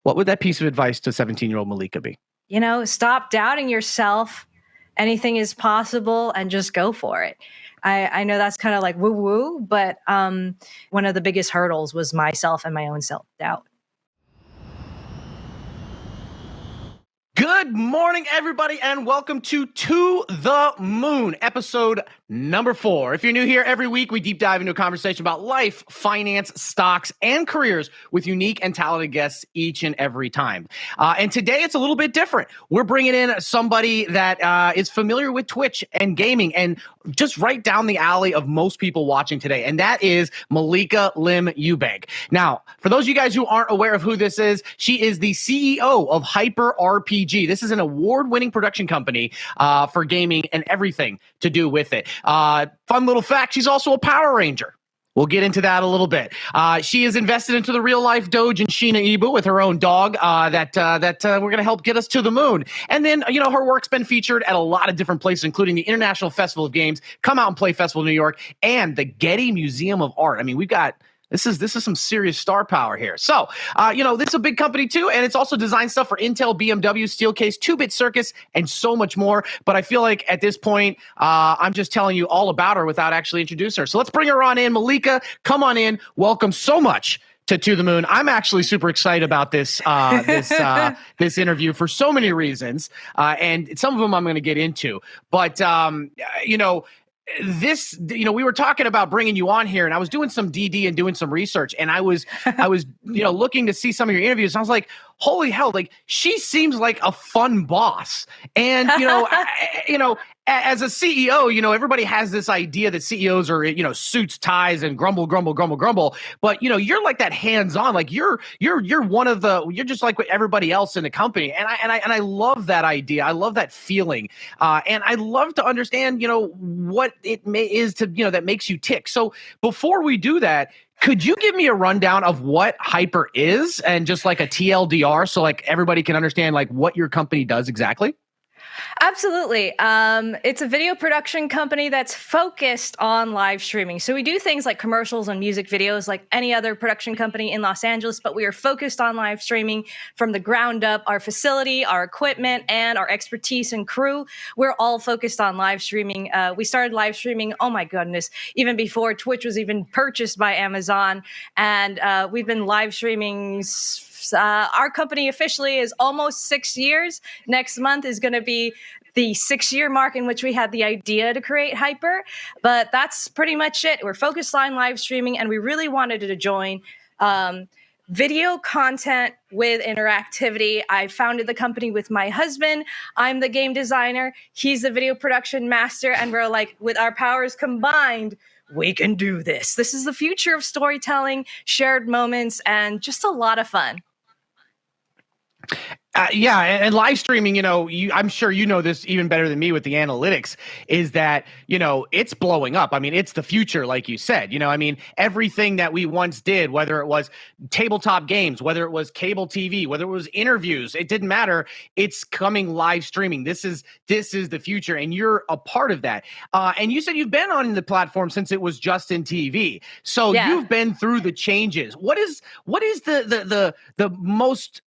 what would that piece of advice to 17-year-old Malika be? Stop doubting yourself. Anything is possible and just go for it. I know that's kind of like woo-woo, but one of the biggest hurdles was myself and my own self-doubt. Good morning, everybody, and welcome to the Moon, episode number 4. If you're new here, every week we deep dive into a conversation about life, finance, stocks, and careers with unique and talented guests each and every time. And today it's a little bit different. We're bringing in somebody that is familiar with Twitch and gaming and just right down the alley of most people watching today, and that is Malika Lim Eubank. Now, for those of you guys who aren't aware of who this is, she is the CEO of HyperRPG. This is an award-winning production company for gaming and everything to do with it. Fun little fact, she's also a Power Ranger. We'll get into that a little bit. She is invested into the real-life Doge and Shiba Inu with her own dog that we're going to help get us to the moon. And then, her work's been featured at a lot of different places, including the International Festival of Games, Come Out and Play Festival in New York, and the Getty Museum of Art. I mean, we've got... This is some serious star power here. So, this is a big company too, and it's also designed stuff for Intel, BMW, Steelcase, Bit Circus, and so much more. But I feel like at this point, I'm just telling you all about her without actually introducing her. So let's bring her on in. Malika, come on in. Welcome so much to the Moon. I'm actually super excited about this this interview for so many reasons, and some of them I'm going to get into. But we were talking about bringing you on here, and I was doing some DD and doing some research, and I was looking to see some of your interviews. And I was like, holy hell, like she seems like a fun boss. And, as a CEO, everybody has this idea that CEOs are, suits, ties, and grumble. But, you're like that hands-on, like you're just like everybody else in the company. And I love that idea. I love that feeling. And I love to understand, what it is to, that makes you tick. So before we do that, could you give me a rundown of what Hyper is and just like a TLDR so like everybody can understand like what your company does exactly? Absolutely. It's a video production company that's focused on live streaming. So we do things like commercials and music videos like any other production company in Los Angeles, but we are focused on live streaming from the ground up. Our facility, our equipment, and our expertise and crew, we're all focused on live streaming. We started live streaming, oh my goodness, even before Twitch was even purchased by Amazon. And we've been live streaming. Our company officially is almost 6 years. Next month is going to be the 6-year mark in which we had the idea to create Hyper. But that's pretty much it. We're focused on live streaming, and we really wanted to join video content with interactivity. I founded the company with my husband. I'm the game designer. He's the video production master. And we're like, with our powers combined, we can do this. This is the future of storytelling, shared moments, and just a lot of fun. And live streaming, I'm sure you know this even better than me with the analytics, is that, it's blowing up. I mean, it's the future, like you said. Everything that we once did, whether it was tabletop games, whether it was cable TV, whether it was interviews, it didn't matter. It's coming live streaming. This is the future, and you're a part of that. And you said you've been on the platform since it was just in TV. So You've been through the changes. What is the most,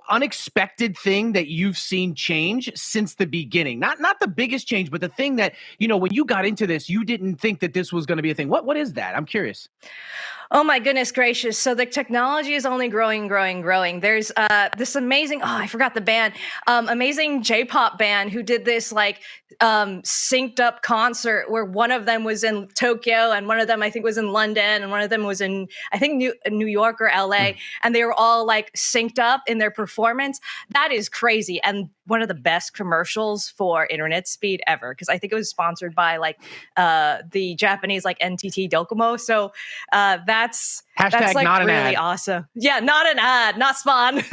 unexpected thing that you've seen change since the beginning? Not the biggest change, but the thing that, when you got into this, you didn't think that this was going to be a thing. What is that? I'm curious. Oh my goodness gracious. So the technology is only growing. There's this amazing, I forgot the band, amazing J-pop band who did this like synced up concert where one of them was in Tokyo and one of them I think was in London and one of them was in I think New York or LA, and they were all like synced up in their performance. That is crazy, and one of the best commercials for internet speed ever, because I think it was sponsored by like the Japanese like NTT Docomo. So that's like not really an ad. Awesome. Yeah, not an ad, not spawn.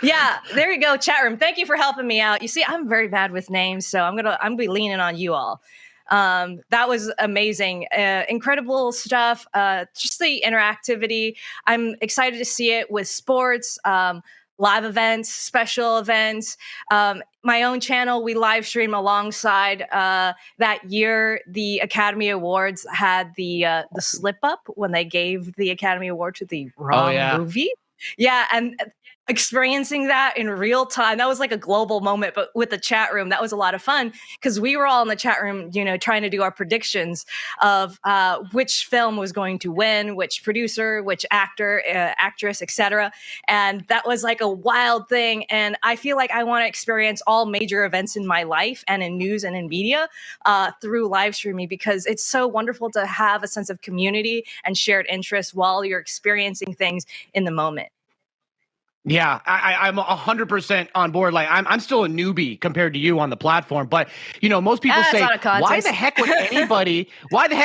Yeah, there you go, chat room. Thank you for helping me out. You see, I'm very bad with names, so I'm gonna be leaning on you all. That was amazing, incredible stuff. Just the interactivity. I'm excited to see it with sports, live events, special events. My own channel, we live stream alongside that year. The Academy Awards had the slip up when they gave the Academy Award to the wrong movie. Yeah, and experiencing that in real time. That was like a global moment, but with the chat room, that was a lot of fun because we were all in the chat room, trying to do our predictions of which film was going to win, which producer, which actor, actress, etc. And that was like a wild thing. And I feel like I want to experience all major events in my life and in news and in media through live streaming, because it's so wonderful to have a sense of community and shared interest while you're experiencing things in the moment. Yeah, I'm 100% on board. Like I'm still a newbie compared to you on the platform, but most people say, why the heck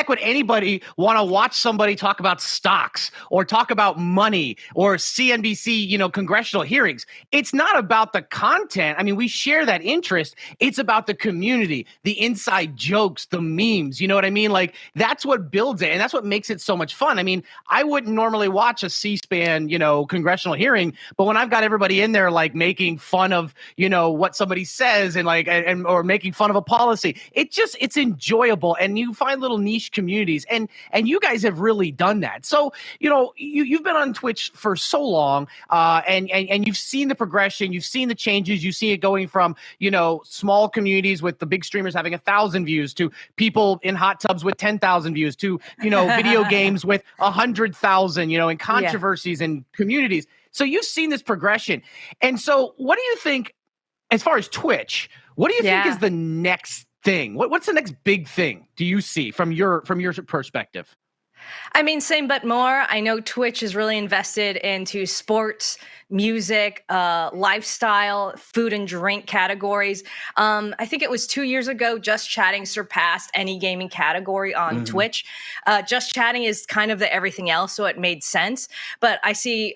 would anybody want to watch somebody talk about stocks or talk about money or CNBC, congressional hearings? It's not about the content. I mean, we share that interest. It's about the community, the inside jokes, the memes. You know what I mean? Like that's what builds it, and that's what makes it so much fun. I mean, I wouldn't normally watch a C-SPAN, congressional hearing, but when I've got everybody in there like making fun of what somebody says and or making fun of a policy, it's enjoyable, and you find little niche communities, and you guys have really done that. So you've been on Twitch for so long, and you've seen the progression, you've seen the changes, you see it going from small communities with the big streamers having 1,000 views to people in hot tubs with 10,000 views to video games with 100,000, and controversies and communities. So you've seen this progression. And so what do you think, as far as Twitch, what do you think is the next thing? What's the next big thing do you see from your perspective? I mean, same but more. I know Twitch is really invested into sports, music, lifestyle, food and drink categories. I think it was 2 years ago, Just Chatting surpassed any gaming category on Twitch. Just Chatting is kind of the everything else, so it made sense. But I see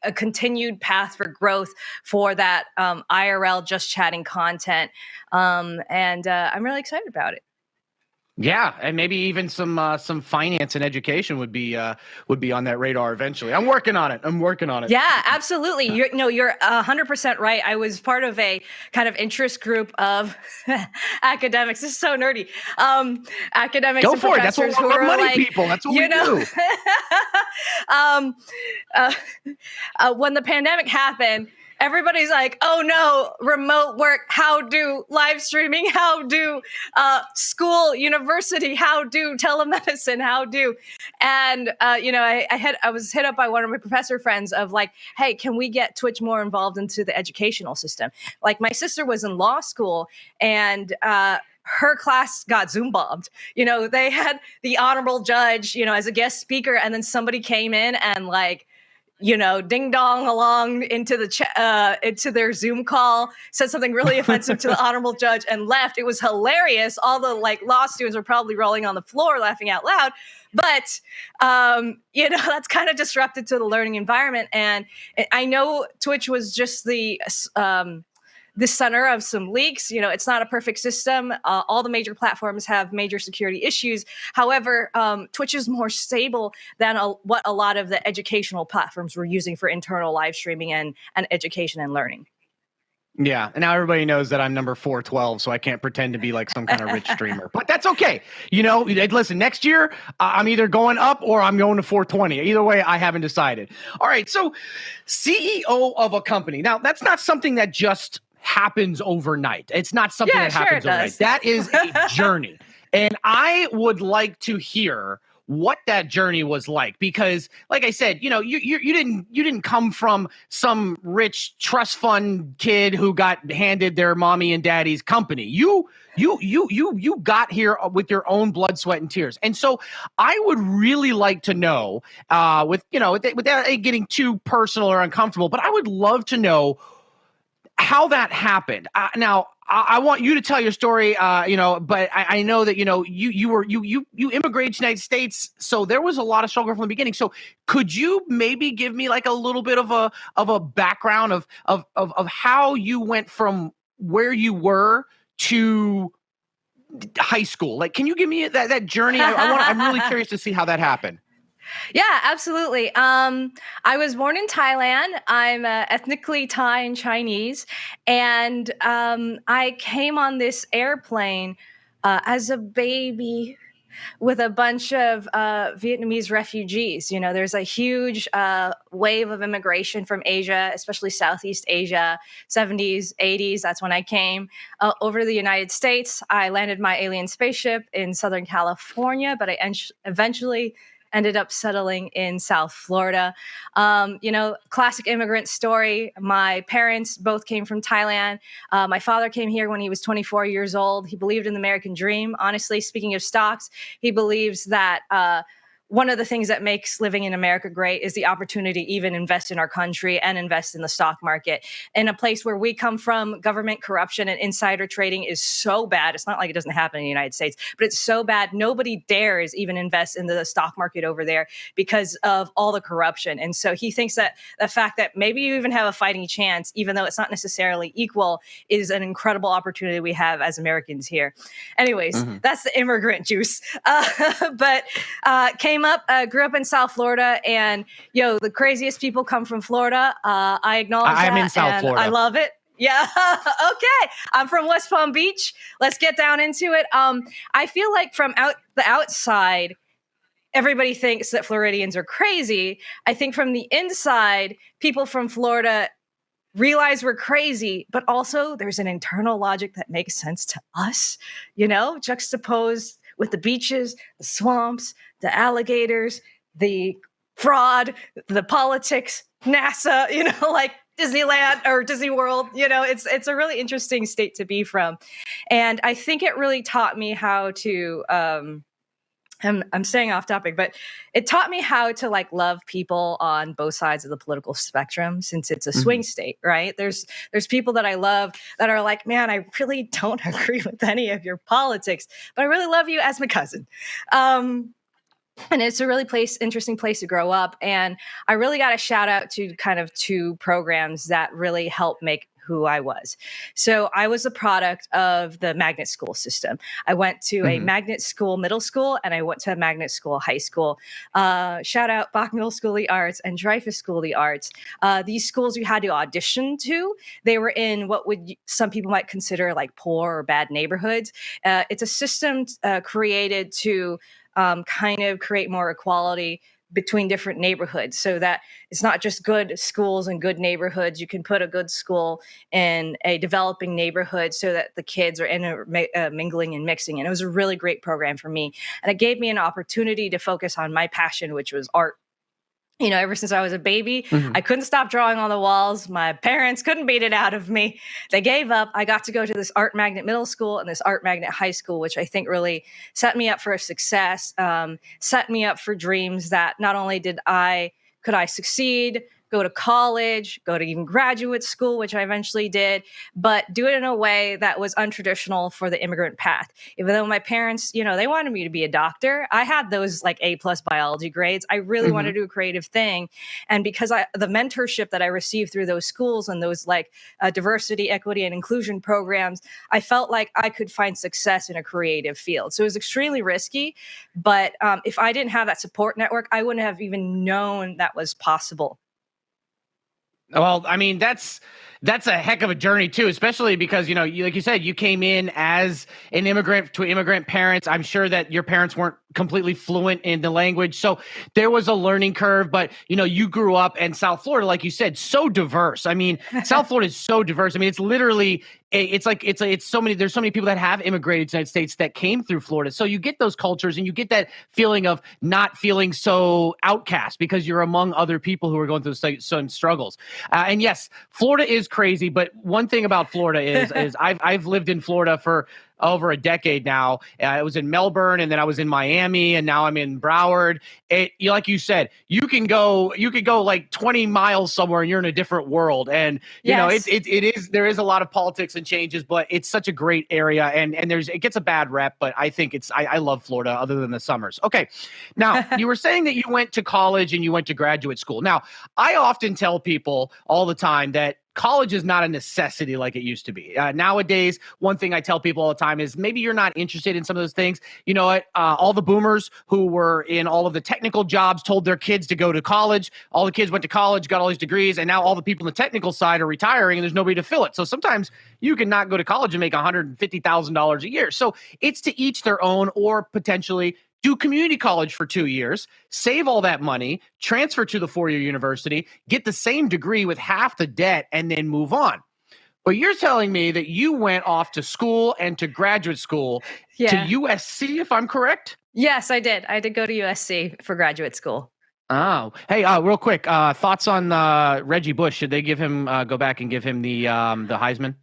a continued path for growth for that IRL Just Chatting content. And I'm really excited about it. Yeah, and maybe even some finance and education would be on that radar eventually. I'm working on it. Yeah, absolutely. You're 100% right. I was part of a kind of interest group of academics. This is so nerdy. Academics. Go for it. That's what we're money people. That's what we do. When the pandemic happened, everybody's like, oh no, remote work, how do live streaming, how do school, university, how do telemedicine, how do, and I was hit up by one of my professor friends of like, hey, can we get Twitch more involved into the educational system? Like my sister was in law school and her class got Zoom bombed. They had the honorable judge, as a guest speaker, and then somebody came in and like, ding dong along into into their Zoom call, said something really offensive to the honorable judge and left. It was hilarious. All the law students were probably rolling on the floor laughing out loud. But, that's kind of disrupted to the learning environment. And I know Twitch was just the center of some leaks. It's not a perfect system. All the major platforms have major security issues. However, Twitch is more stable than what a lot of the educational platforms were using for internal live streaming and education and learning. Yeah, and now everybody knows that I'm number 412, so I can't pretend to be like some kind of rich streamer. But that's okay. Listen, next year, I'm either going up or I'm going to 420. Either way, I haven't decided. All right, so CEO of a company. Now, that's not something that just happens overnight. It's not something that happens overnight. That is a journey. And I would like to hear what that journey was like, because like I said, you didn't come from some rich trust fund kid who got handed their mommy and daddy's company. You got here with your own blood, sweat, and tears. And so I would really like to know, without getting too personal or uncomfortable, but I would love to know how that happened. Now, I want you to tell your story, but I know that, you immigrated to the United States, so there was a lot of struggle from the beginning. So could you maybe give me like a little bit of a background of how you went from where you were to high school? Like, can you give me that journey? I'm really curious to see how that happened. Yeah, absolutely. I was born in Thailand. I'm ethnically Thai and Chinese. And I came on this airplane as a baby with a bunch of Vietnamese refugees. You know, there's a huge wave of immigration from Asia, especially Southeast Asia, 70s, 80s. That's when I came over to the United States. I landed my alien spaceship in Southern California, but I eventually ended up settling in South Florida. You know, classic immigrant story. My parents both came from Thailand. My father came here when he was 24 years old. He believed in the American dream. Honestly, speaking of stocks, he believes that one of the things that makes living in America great is the opportunity to even invest in our country and invest in the stock market. In a place where we come from, government corruption and insider trading is so bad. It's not like it doesn't happen in the United States, but it's so bad. Nobody dares even invest in the stock market over there because of all the corruption. And so he thinks that the fact that maybe you even have a fighting chance, even though it's not necessarily equal, is an incredible opportunity we have as Americans here. Anyways, that's the immigrant juice. But came up, grew up in South Florida, and the craziest people come from Florida. I acknowledge that. I'm in South Florida. I love it. Yeah. Okay. I'm from West Palm Beach. Let's get down into it. I feel like from the outside, everybody thinks that Floridians are crazy. I think from the inside, people from Florida realize we're crazy, but also there's an internal logic that makes sense to us, juxtaposed with the beaches, the swamps, the alligators, the fraud, the politics, NASA, like Disneyland or Disney World. It's a really interesting state to be from. And I think it really taught me how to I'm staying off topic, but it taught me how to love people on both sides of the political spectrum, since it's a swing state, right? There's people that I love that are like, man, I really don't agree with any of your politics, but I really love you as my cousin. And it's a really interesting place to grow up. And I really got a shout out to kind of two programs that really helped make who I was. So I was a product of the magnet school system. I went to a magnet school middle school, and I went to a magnet school high school. Shout out Bach Middle School of the Arts and Dreyfus School of the Arts. These schools you had to audition to. They were in what some people might consider like poor or bad neighborhoods. It's a system created to kind of create more equality between different neighborhoods, so that it's not just good schools and good neighborhoods. You can put a good school in a developing neighborhood so that the kids are mingling and mixing. And it was a really great program for me. And it gave me an opportunity to focus on my passion, which was art. Ever since I was a baby, I couldn't stop drawing on the walls. My parents couldn't beat it out of me. They gave up. I got to go to this art magnet middle school and this art magnet high school, which I think really set me up for a success, set me up for dreams that not only could I succeed, go to college, go to even graduate school, which I eventually did, but do it in a way that was untraditional for the immigrant path. Even though my parents, they wanted me to be a doctor, I had those A+ biology grades. I really wanted to do a creative thing. And because the mentorship that I received through those schools and those diversity, equity, and inclusion programs, I felt like I could find success in a creative field. So it was extremely risky, but if I didn't have that support network, I wouldn't have even known that was possible. Well, I mean, that's a heck of a journey too, especially because, like you said, you came in as an immigrant to immigrant parents. I'm sure that your parents weren't completely fluent in the language. So there was a learning curve, but you grew up in South Florida, like you said, so diverse. I mean, South Florida is so diverse. I mean, it's literally, there's so many people that have immigrated to the United States that came through Florida. So you get those cultures and you get that feeling of not feeling so outcast because you're among other people who are going through some struggles. And yes, Florida is crazy, but one thing about Florida is I've lived in Florida for over a decade now. I was in Melbourne, and then I was in Miami, and now I'm in Broward. Like you said, you can go like 20 miles somewhere and you're in a different world. And there is a lot of politics and changes, but it's such a great area, and it gets a bad rep, but I think I love Florida other than the summers. Okay. Now, you were saying that you went to college and you went to graduate school. Now, I often tell people all the time that college is not a necessity like it used to be. Nowadays, one thing I tell people all the time is maybe you're not interested in some of those things. You know what? All the boomers who were in all of the technical jobs told their kids to go to college. All the kids went to college, got all these degrees, and now all the people in the technical side are retiring and there's nobody to fill it. So sometimes you can not go to college and make $150,000 a year. So it's to each their own, or potentially do community college for 2 years, save all that money, transfer to the four-year university, get the same degree with half the debt, and then move on. But you're telling me that you went off to school and to graduate school to USC, if I'm correct? Yes, I did. I did go to USC for graduate school. Oh, hey, real quick, thoughts on Reggie Bush? Should they give him go back and give him the Heisman?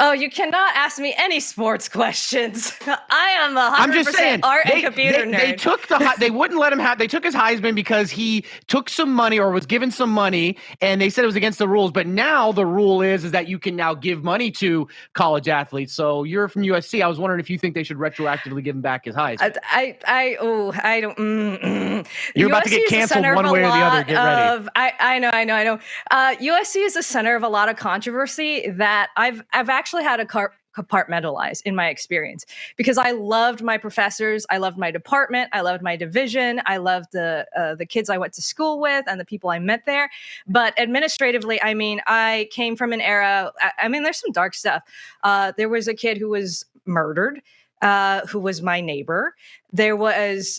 Oh, you cannot ask me any sports questions. I am 100% I'm just saying, art and computer nerd. They wouldn't let him have, they took his Heisman because he took some money or was given some money, and they said it was against the rules. But now the rule is that you can now give money to college athletes. So you're from USC. I was wondering if you think they should retroactively give him back his Heisman. I don't. You're about to get canceled one way or the other. Get ready. I know. USC is the center of a lot of controversy that I've actually had to compartmentalize in my experience, because I loved my professors, I loved my department, I loved my division, I loved the kids I went to school with and the people I met there. But administratively, I mean, I came from an era. I mean, there's some dark stuff. There was a kid who was murdered, who was my neighbor. There was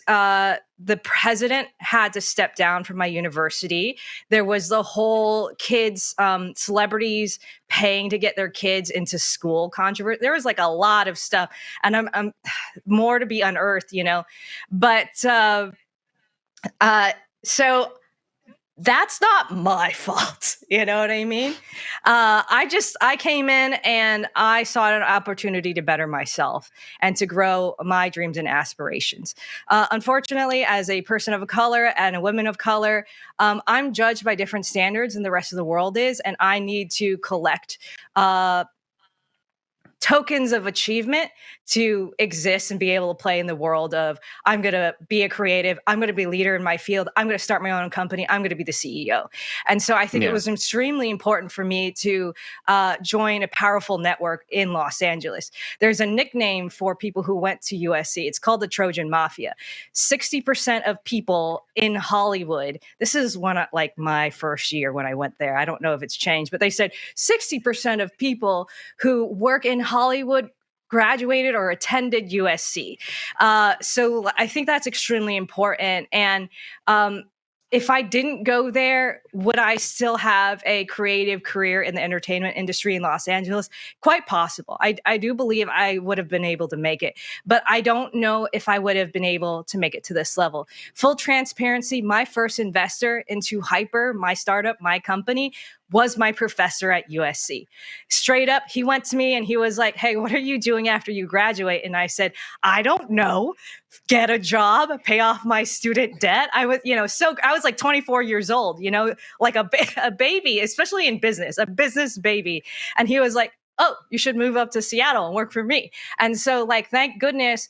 the president had to step down from my university. There was the whole kids, celebrities paying to get their kids into school controversy. There was like a lot of stuff, and I'm more to be unearthed, you know. But so that's not my fault. You know what I mean? I came in and I saw an opportunity to better myself and to grow my dreams and aspirations. Unfortunately, as a person of color and a woman of color, I'm judged by different standards than the rest of the world is, and I need to collect tokens of achievement to exist and be able to play in the world of, I'm going to be a creative, I'm going to be a leader in my field, I'm going to start my own company, I'm going to be the CEO. And so I think it was extremely important for me to join a powerful network in Los Angeles. There's a nickname for people who went to USC. It's called the Trojan Mafia. 60% of people in Hollywood, this is like my first year when I went there, I don't know if it's changed, but they said 60% of people who work in Hollywood graduated or attended USC. So I think that's extremely important. And if I didn't go there, would I still have a creative career in the entertainment industry in Los Angeles? Quite possible. I do believe I would have been able to make it, but I don't know if I would have been able to make it to this level. Full transparency, my first investor into Hyper, my startup, my company, was my professor at USC. Straight up, he went to me and he was like, hey, what are you doing after you graduate? And I said, I don't know. Get a job, pay off my student debt. I was, I was like 24 years old, like a baby, especially in business, a business baby. And he was like, oh, you should move up to Seattle and work for me. And so thank goodness,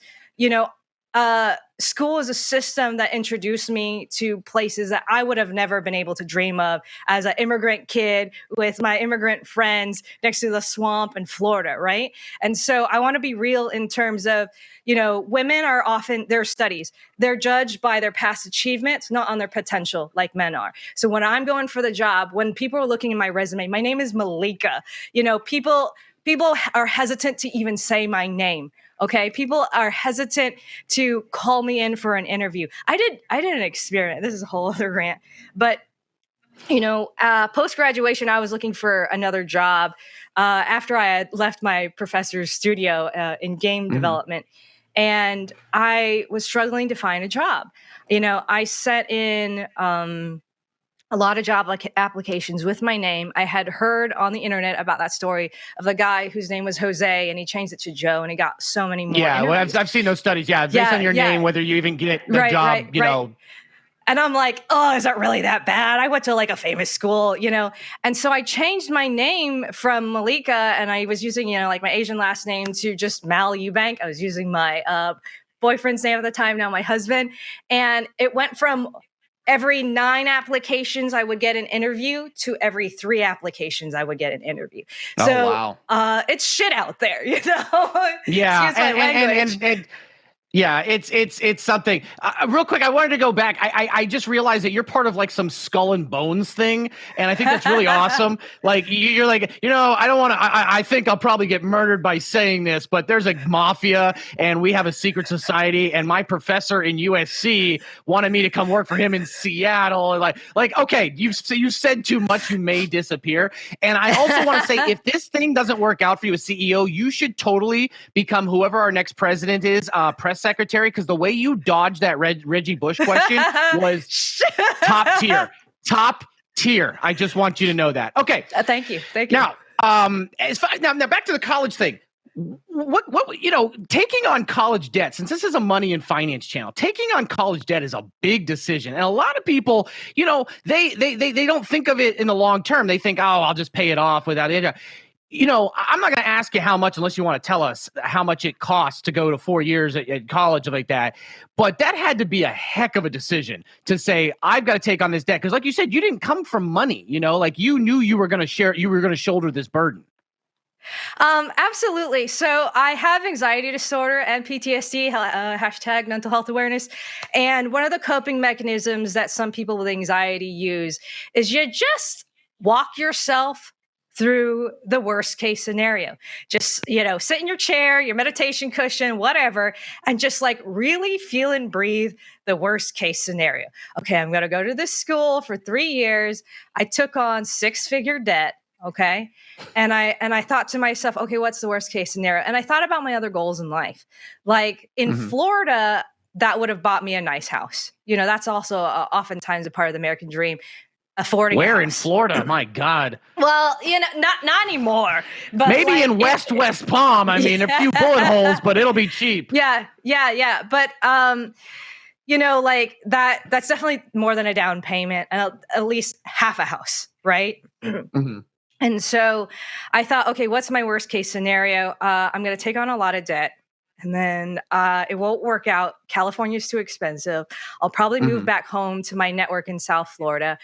school is a system that introduced me to places that I would have never been able to dream of as an immigrant kid with my immigrant friends next to the swamp in Florida, right? And so I want to be real in terms of, women are often, their studies, they're judged by their past achievements, not on their potential like men are. So when I'm going for the job, when people are looking at my resume, my name is Malika, people are hesitant to even say my name. Okay. People are hesitant to call me in for an interview. I did an experiment. This is a whole other rant, but post-graduation, I was looking for another job, after I had left my professor's studio, in game development, and I was struggling to find a job. I sent in, a lot of job applications with my name. I had heard on the internet about that story of a guy whose name was Jose, and he changed it to Joe, and he got so many more. Yeah, well, I've seen those studies. Yeah, based on your name, whether you even get the job, Right. And I'm like, oh, is that really that bad? I went to a famous school, And so I changed my name from Malika, and I was using, my Asian last name, to just Mal Eubank. I was using my boyfriend's name at the time, now my husband. And it went from every 9 applications I would get an interview to every 3 applications I would get an interview. Oh, So wow. it's shit out there, you know? Yeah. Excuse my language. And yeah, it's something. Real quick, I wanted to go back. I just realized that you're part of like some Skull and Bones thing, and I think that's really awesome. Like you're like, I don't want to. I think I'll probably get murdered by saying this, but there's a mafia, and we have a secret society, and my professor in USC wanted me to come work for him in Seattle. Like okay, you said too much, you may disappear. And I also want to say, if this thing doesn't work out for you as CEO, you should totally become whoever our next president is, press secretary, because the way you dodged that Reggie Bush question was top tier. I just want you to know that. Okay. Thank you. Now, now back to the college thing. What taking on college debt, since this is a money and finance channel, taking on college debt is a big decision, and a lot of people, they don't think of it in the long term. They think, oh, I'll just pay it off without it. I'm not going to ask you how much unless you want to tell us how much it costs to go to 4 years at college like that. But that had to be a heck of a decision to say, I've got to take on this debt. Because like you said, you didn't come from money, like you knew you were going to shoulder this burden. Absolutely. So I have anxiety disorder and PTSD, hashtag mental health awareness. And one of the coping mechanisms that some people with anxiety use is you just walk yourself through the worst case scenario. Just, sit in your chair, your meditation cushion, whatever, and just like really feel and breathe the worst case scenario. Okay, I'm going to go to this school for 3 years. I took on 6-figure debt. Okay. And I thought to myself, okay, what's the worst case scenario? And I thought about my other goals in life. Like in Florida, that would have bought me a nice house. That's also oftentimes a part of the American dream. Affording where in Florida? My God. Well, not anymore. But maybe in West Palm. I mean, a few bullet holes, but it'll be cheap. Yeah. But like that's definitely more than a down payment, and at least half a house, right? Mm-hmm. And so I thought, okay, what's my worst case scenario? I'm going to take on a lot of debt. And then it won't work out. California's too expensive. I'll probably move back home to my network in South Florida.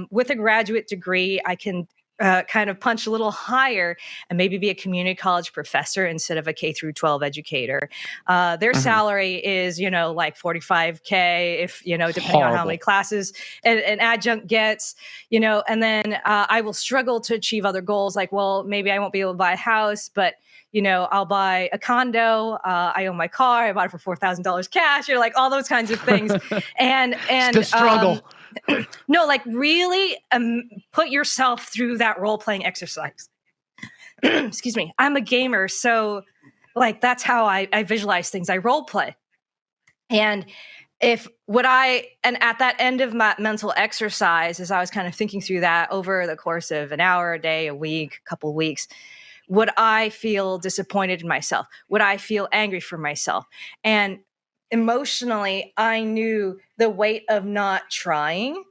With a graduate degree, I can kind of punch a little higher and maybe be a community college professor instead of a K through 12 educator. Their salary is, like $45K if, depending on how many classes an adjunct gets, and then I will struggle to achieve other goals. Like, well, maybe I won't be able to buy a house, but I'll buy a condo. I own my car. I bought it for $4,000 cash. Like all those kinds of things. And it's the struggle. No, like really put yourself through that role-playing exercise. Excuse me. I'm a gamer, so like that's how I visualize things. I role play. And at that end of my mental exercise, as I was kind of thinking through that over the course of an hour, a day, a week, a couple of weeks, would I feel disappointed in myself? Would I feel angry for myself? And emotionally, I knew the weight of not trying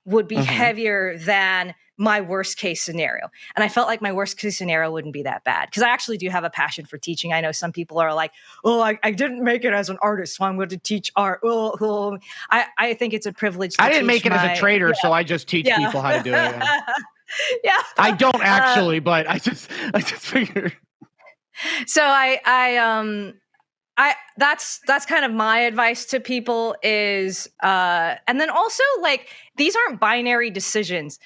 would be heavier than my worst case scenario. And I felt like my worst case scenario wouldn't be that bad because I actually do have a passion for teaching. I know some people are like, oh, I didn't make it as an artist, so I'm going to teach art. Oh. I think it's a privilege to I didn't make it as a trader, so I just teach people how to do it. Yeah. I don't actually, but I just figured. So that's kind of my advice to people is, and then also like, these aren't binary decisions.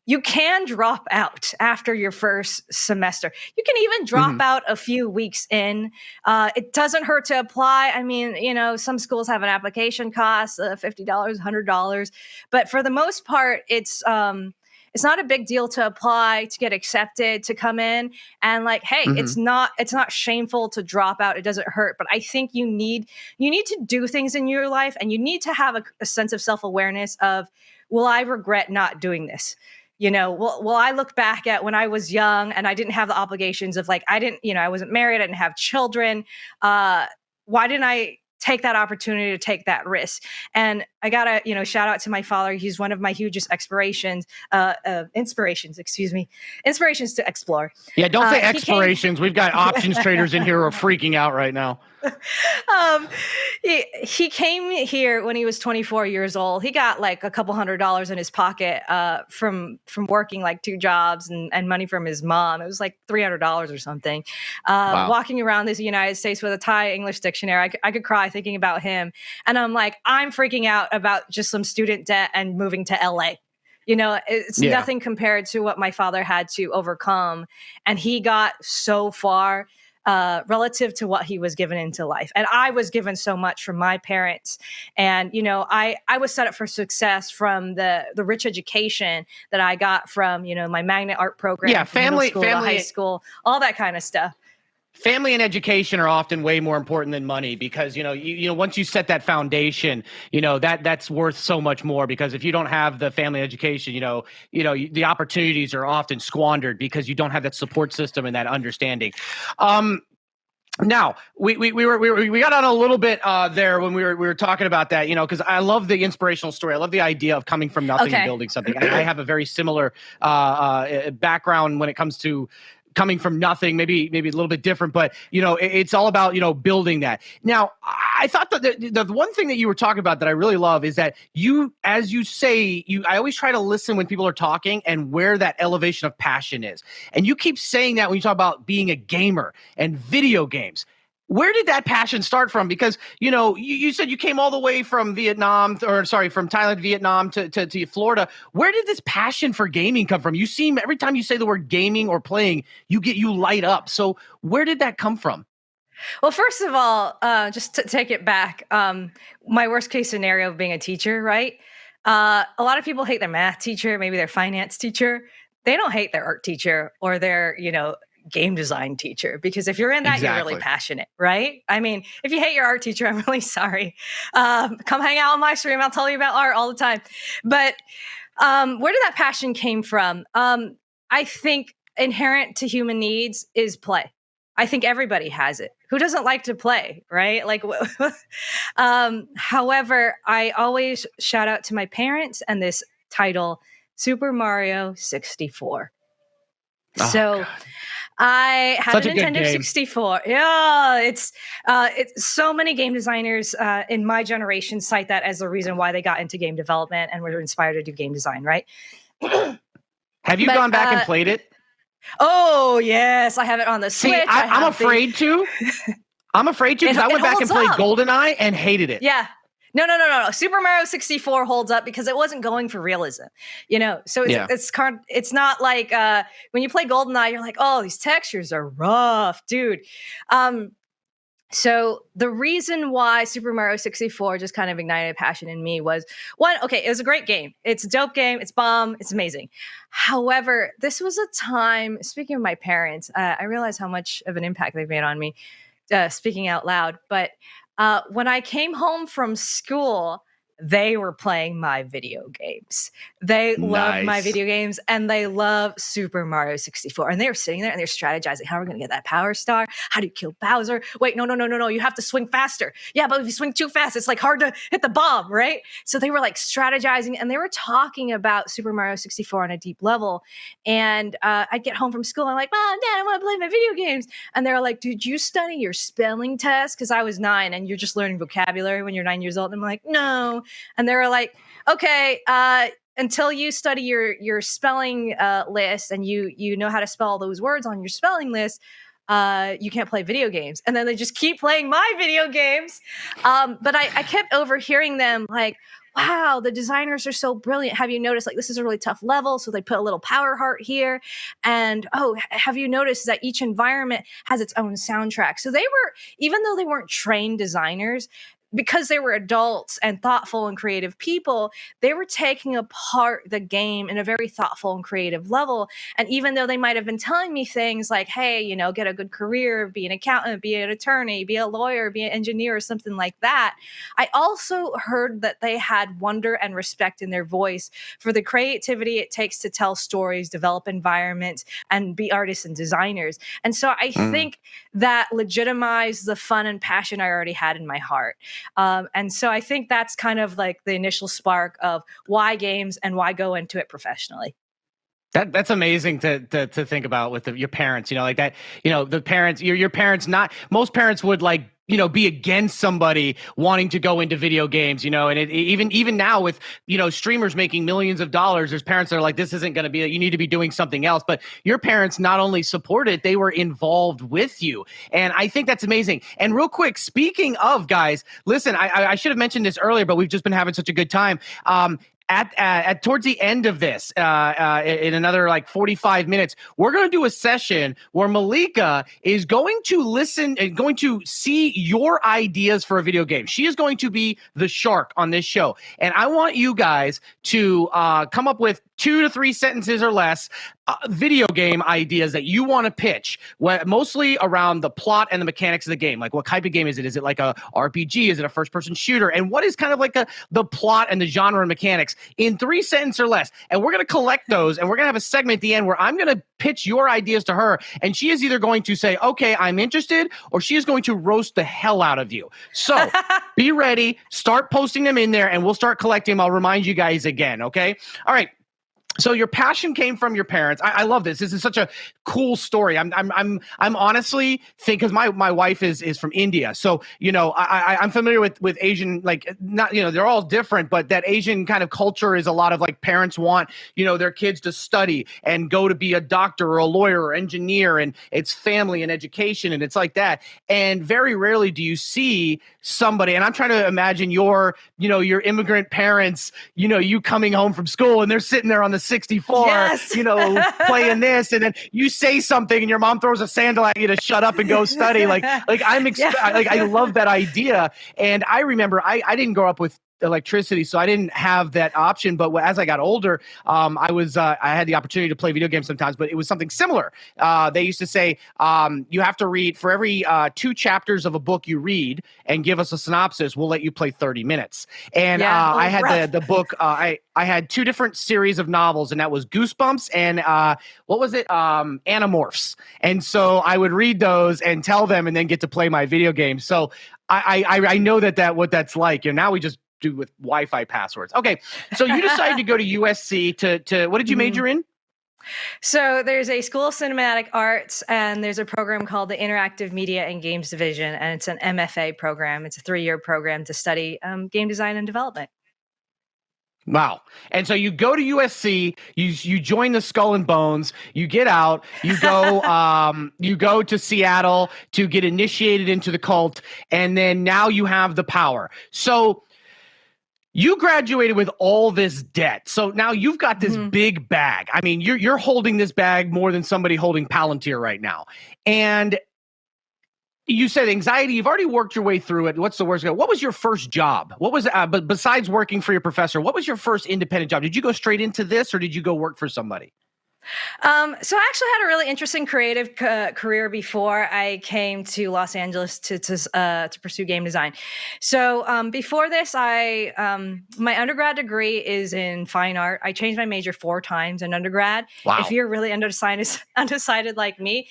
You can drop out after your first semester. You can even drop out a few weeks in. It doesn't hurt to apply. I mean, some schools have an application cost of $50, $100, but for the most part, it's not a big deal to apply, to get accepted, to come in. And like, hey, it's not shameful to drop out. It doesn't hurt. But I think you need to do things in your life, and you need to have a sense of self-awareness of, will I regret not doing this? Will I look back at when I was young and I didn't have the obligations of like, I wasn't married, I didn't have children. Why didn't I take that opportunity to take that risk? And I gotta, shout out to my father. He's one of my hugest inspirations to explore. Yeah, don't say explorations. We've got options traders in here who are freaking out right now. um, he came here when he was 24 years old. He got like a couple $100s in his pocket from working like 2 jobs and money from his mom. It was like $300 or something. Wow. Walking around this United States with a Thai English dictionary, I could cry thinking about him. And I'm like, I'm freaking out about just some student debt and moving to LA. It's nothing compared to what my father had to overcome. And he got so far relative to what he was given into life. And I was given so much from my parents. And, I was set up for success from the rich education that I got from, my magnet art program, family, high school, all that kind of stuff. Family and education are often way more important than money because, once you set that foundation, that's worth so much more because if you don't have the family education, the opportunities are often squandered because you don't have that support system and that understanding. Now we got on a little bit there when we were talking about that, because I love the inspirational story. I love the idea of coming from nothing and building something. I have a very similar background when it comes to coming from nothing, maybe a little bit different, but it's all about building that. Now, I thought that the one thing that you were talking about that I really love is that as you say, I always try to listen when people are talking and where that elevation of passion is. And you keep saying that when you talk about being a gamer and video games. Where did that passion start from? Because, you said you came all the way from from Thailand, Vietnam to Florida. Where did this passion for gaming come from? You seem, every time you say the word gaming or playing, you light up. So where did that come from? Well, first of all, just to take it back, my worst case scenario of being a teacher, right? A lot of people hate their math teacher, maybe their finance teacher. They don't hate their art teacher or their, game design teacher, because if you're in that, You're really passionate, right? I mean, if you hate your art teacher, I'm really sorry. Come hang out on my stream. I'll tell you about art all the time. But where did that passion came from? I think inherent to human needs is play. I think everybody has it. Who doesn't like to play, right? Like, however, I always shout out to my parents and this title, Super Mario 64. God. I had a Nintendo 64. Yeah, it's so many game designers in my generation cite that as the reason why they got into game development and were inspired to do game design, right? Have you gone back and played it? Oh, yes. I have it on the Switch. I'm afraid to. I'm afraid to because I went back and played GoldenEye and hated it. Yeah. No. Super Mario 64 holds up because it wasn't going for realism, So it's not like when you play GoldenEye, you're like, oh, these textures are rough, dude. So the reason why Super Mario 64 just kind of ignited a passion in me was one, okay, it was a great game. It's a dope game. It's bomb. It's amazing. However, this was a time, speaking of my parents, I realized how much of an impact they've made on me, speaking out loud, but when I came home from school, they were playing my video games. They loved my video games and they love Super Mario 64. And they were sitting there and they're strategizing, how are we going to get that power star? How do you kill Bowser? Wait, no. You have to swing faster. Yeah, but if you swing too fast, it's like hard to hit the bomb, right? So they were like strategizing and they were talking about Super Mario 64 on a deep level. And I'd get home from school and I'm like, Mom, Dad, I want to play my video games. And they're like, did you study your spelling test? Because I was 9 and you're just learning vocabulary when you're 9 years old. And I'm like, no. And they were like, okay, until you study your spelling list and you know how to spell those words on your spelling list, you can't play video games. And then they just keep playing my video games. But I kept overhearing them like, wow, the designers are so brilliant. Have you noticed, like, this is a really tough level, so they put a little power heart here. And, oh, have you noticed that each environment has its own soundtrack? So they were, even though they weren't trained designers, because they were adults and thoughtful and creative people, they were taking apart the game in a very thoughtful and creative level. And even though they might have been telling me things like, hey, get a good career, be an accountant, be an attorney, be a lawyer, be an engineer, or something like that, I also heard that they had wonder and respect in their voice for the creativity it takes to tell stories, develop environments, and be artists and designers. And so I think that legitimized the fun and passion I already had in my heart. And so I think that's kind of like the initial spark of why games and why go into it professionally. That's amazing to think about with your parents, like that, the parents, your parents, not most parents would like be against somebody wanting to go into video games, and even now with, streamers making millions of dollars, there's parents that are like, this isn't going to be, you need to be doing something else. But your parents not only support it, they were involved with you. And I think that's amazing. And real quick, speaking of, guys, listen, I should have mentioned this earlier, but we've just been having such a good time. At towards the end of this, in another like 45 minutes, we're going to do a session where Malika is going to listen and going to see your ideas for a video game. She is going to be the shark on this show. And I want you guys to come up with 2 to 3 sentences or less video game ideas that you want to pitch, mostly around the plot and the mechanics of the game. Like, what type of game is it? Is it like a RPG? Is it a first-person shooter? And what is kind of like the plot and the genre and mechanics in 3 sentences or less? And we're going to collect those, and we're going to have a segment at the end where I'm going to pitch your ideas to her, and she is either going to say, okay, I'm interested, or she is going to roast the hell out of you. So be ready, start posting them in there, and we'll start collecting them. I'll remind you guys again, okay? All right. So your passion came from your parents. I love this. This is such a cool story. I'm honestly think, because my wife is from India, so I'm familiar with Asian, like, not, they're all different, but that Asian kind of culture is a lot of like parents want their kids to study and go to be a doctor or a lawyer or engineer, and it's family and education, and it's like that. And very rarely do you see somebody, and I'm trying to imagine your immigrant parents, you coming home from school and they're sitting there on the 64, yes. Playing this, and then you say something and your mom throws a sandal at you to shut up and go study. I love that idea. And I remember I didn't grow up with electricity, so I didn't have that option. But as I got older, I had the opportunity to play video games sometimes, but it was something similar. They used to say, you have to read for every 2 chapters of a book you read and give us a synopsis, we'll let you play 30 minutes. And I had the book, I had 2 different series of novels, and that was Goosebumps and what was it? Animorphs. And so I would read those and tell them, and then get to play my video game. So I know what that's like. And now we just do with Wi-Fi passwords. Okay, so you decided to go to USC to what did you major in? So there's a School of Cinematic Arts, and there's a program called the Interactive Media and Games Division, and it's an MFA program. It's a 3-year program to study game design and development. Wow. And so you go to USC, you join the Skull and Bones, you get out, you go to Seattle to get initiated into the cult, and then now you have the power. So you graduated with all this debt. So now you've got this big bag. I mean, you're holding this bag more than somebody holding Palantir right now. And you said anxiety, you've already worked your way through it. What's the worst? What was your first job? What was, but besides working for your professor, what was your first independent job? Did you go straight into this, or did you go work for somebody? So I actually had a really interesting creative career before I came to Los Angeles to pursue game design. So before this, my undergrad degree is in fine art. I changed my major 4 times in undergrad. Wow. If you're really undecided like me,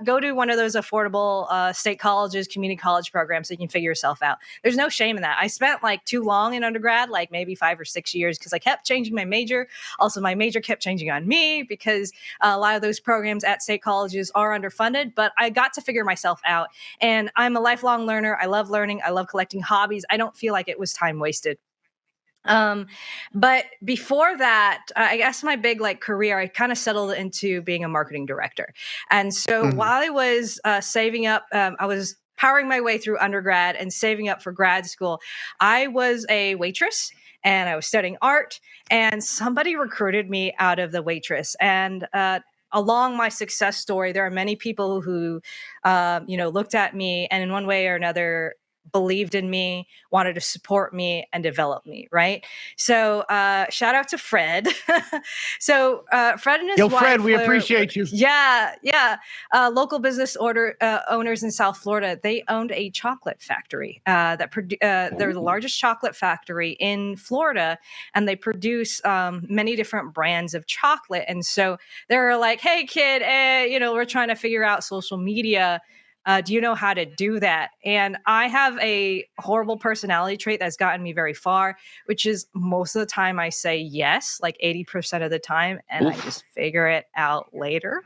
go to one of those affordable state colleges, community college programs, so you can figure yourself out. There's no shame in that. I spent like too long in undergrad, like maybe 5 or 6 years, because I kept changing my major. Also, my major kept changing on me because a lot of those programs at state colleges are underfunded, but I got to figure myself out. And I'm a lifelong learner. I love learning. I love collecting hobbies. I don't feel like it was time wasted. But before that, I guess my big career, I kind of settled into being a marketing director. And so while I was saving up, I was powering my way through undergrad and saving up for grad school. I was a waitress, and I was studying art, and somebody recruited me out of the waitress. And along my success story, there are many people who, looked at me and in one way or another believed in me, wanted to support me and develop me, right? So shout out to Fred. So Fred and his wife. Fred, we appreciate you. Yeah. Local business owners in South Florida, they owned a chocolate factory they're the largest chocolate factory in Florida, and they produce many different brands of chocolate. And so they're like, hey, kid, we're trying to figure out social media. Do you know how to do that? And I have a horrible personality trait that's gotten me very far, which is most of the time I say yes, like 80% of the time, and I just figure it out later.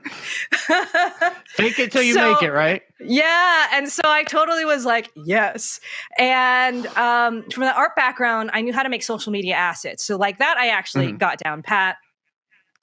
Fake it till you make it, right? Yeah. And so I totally was like, yes. And from the art background, I knew how to make social media assets. So like that, I actually got down pat.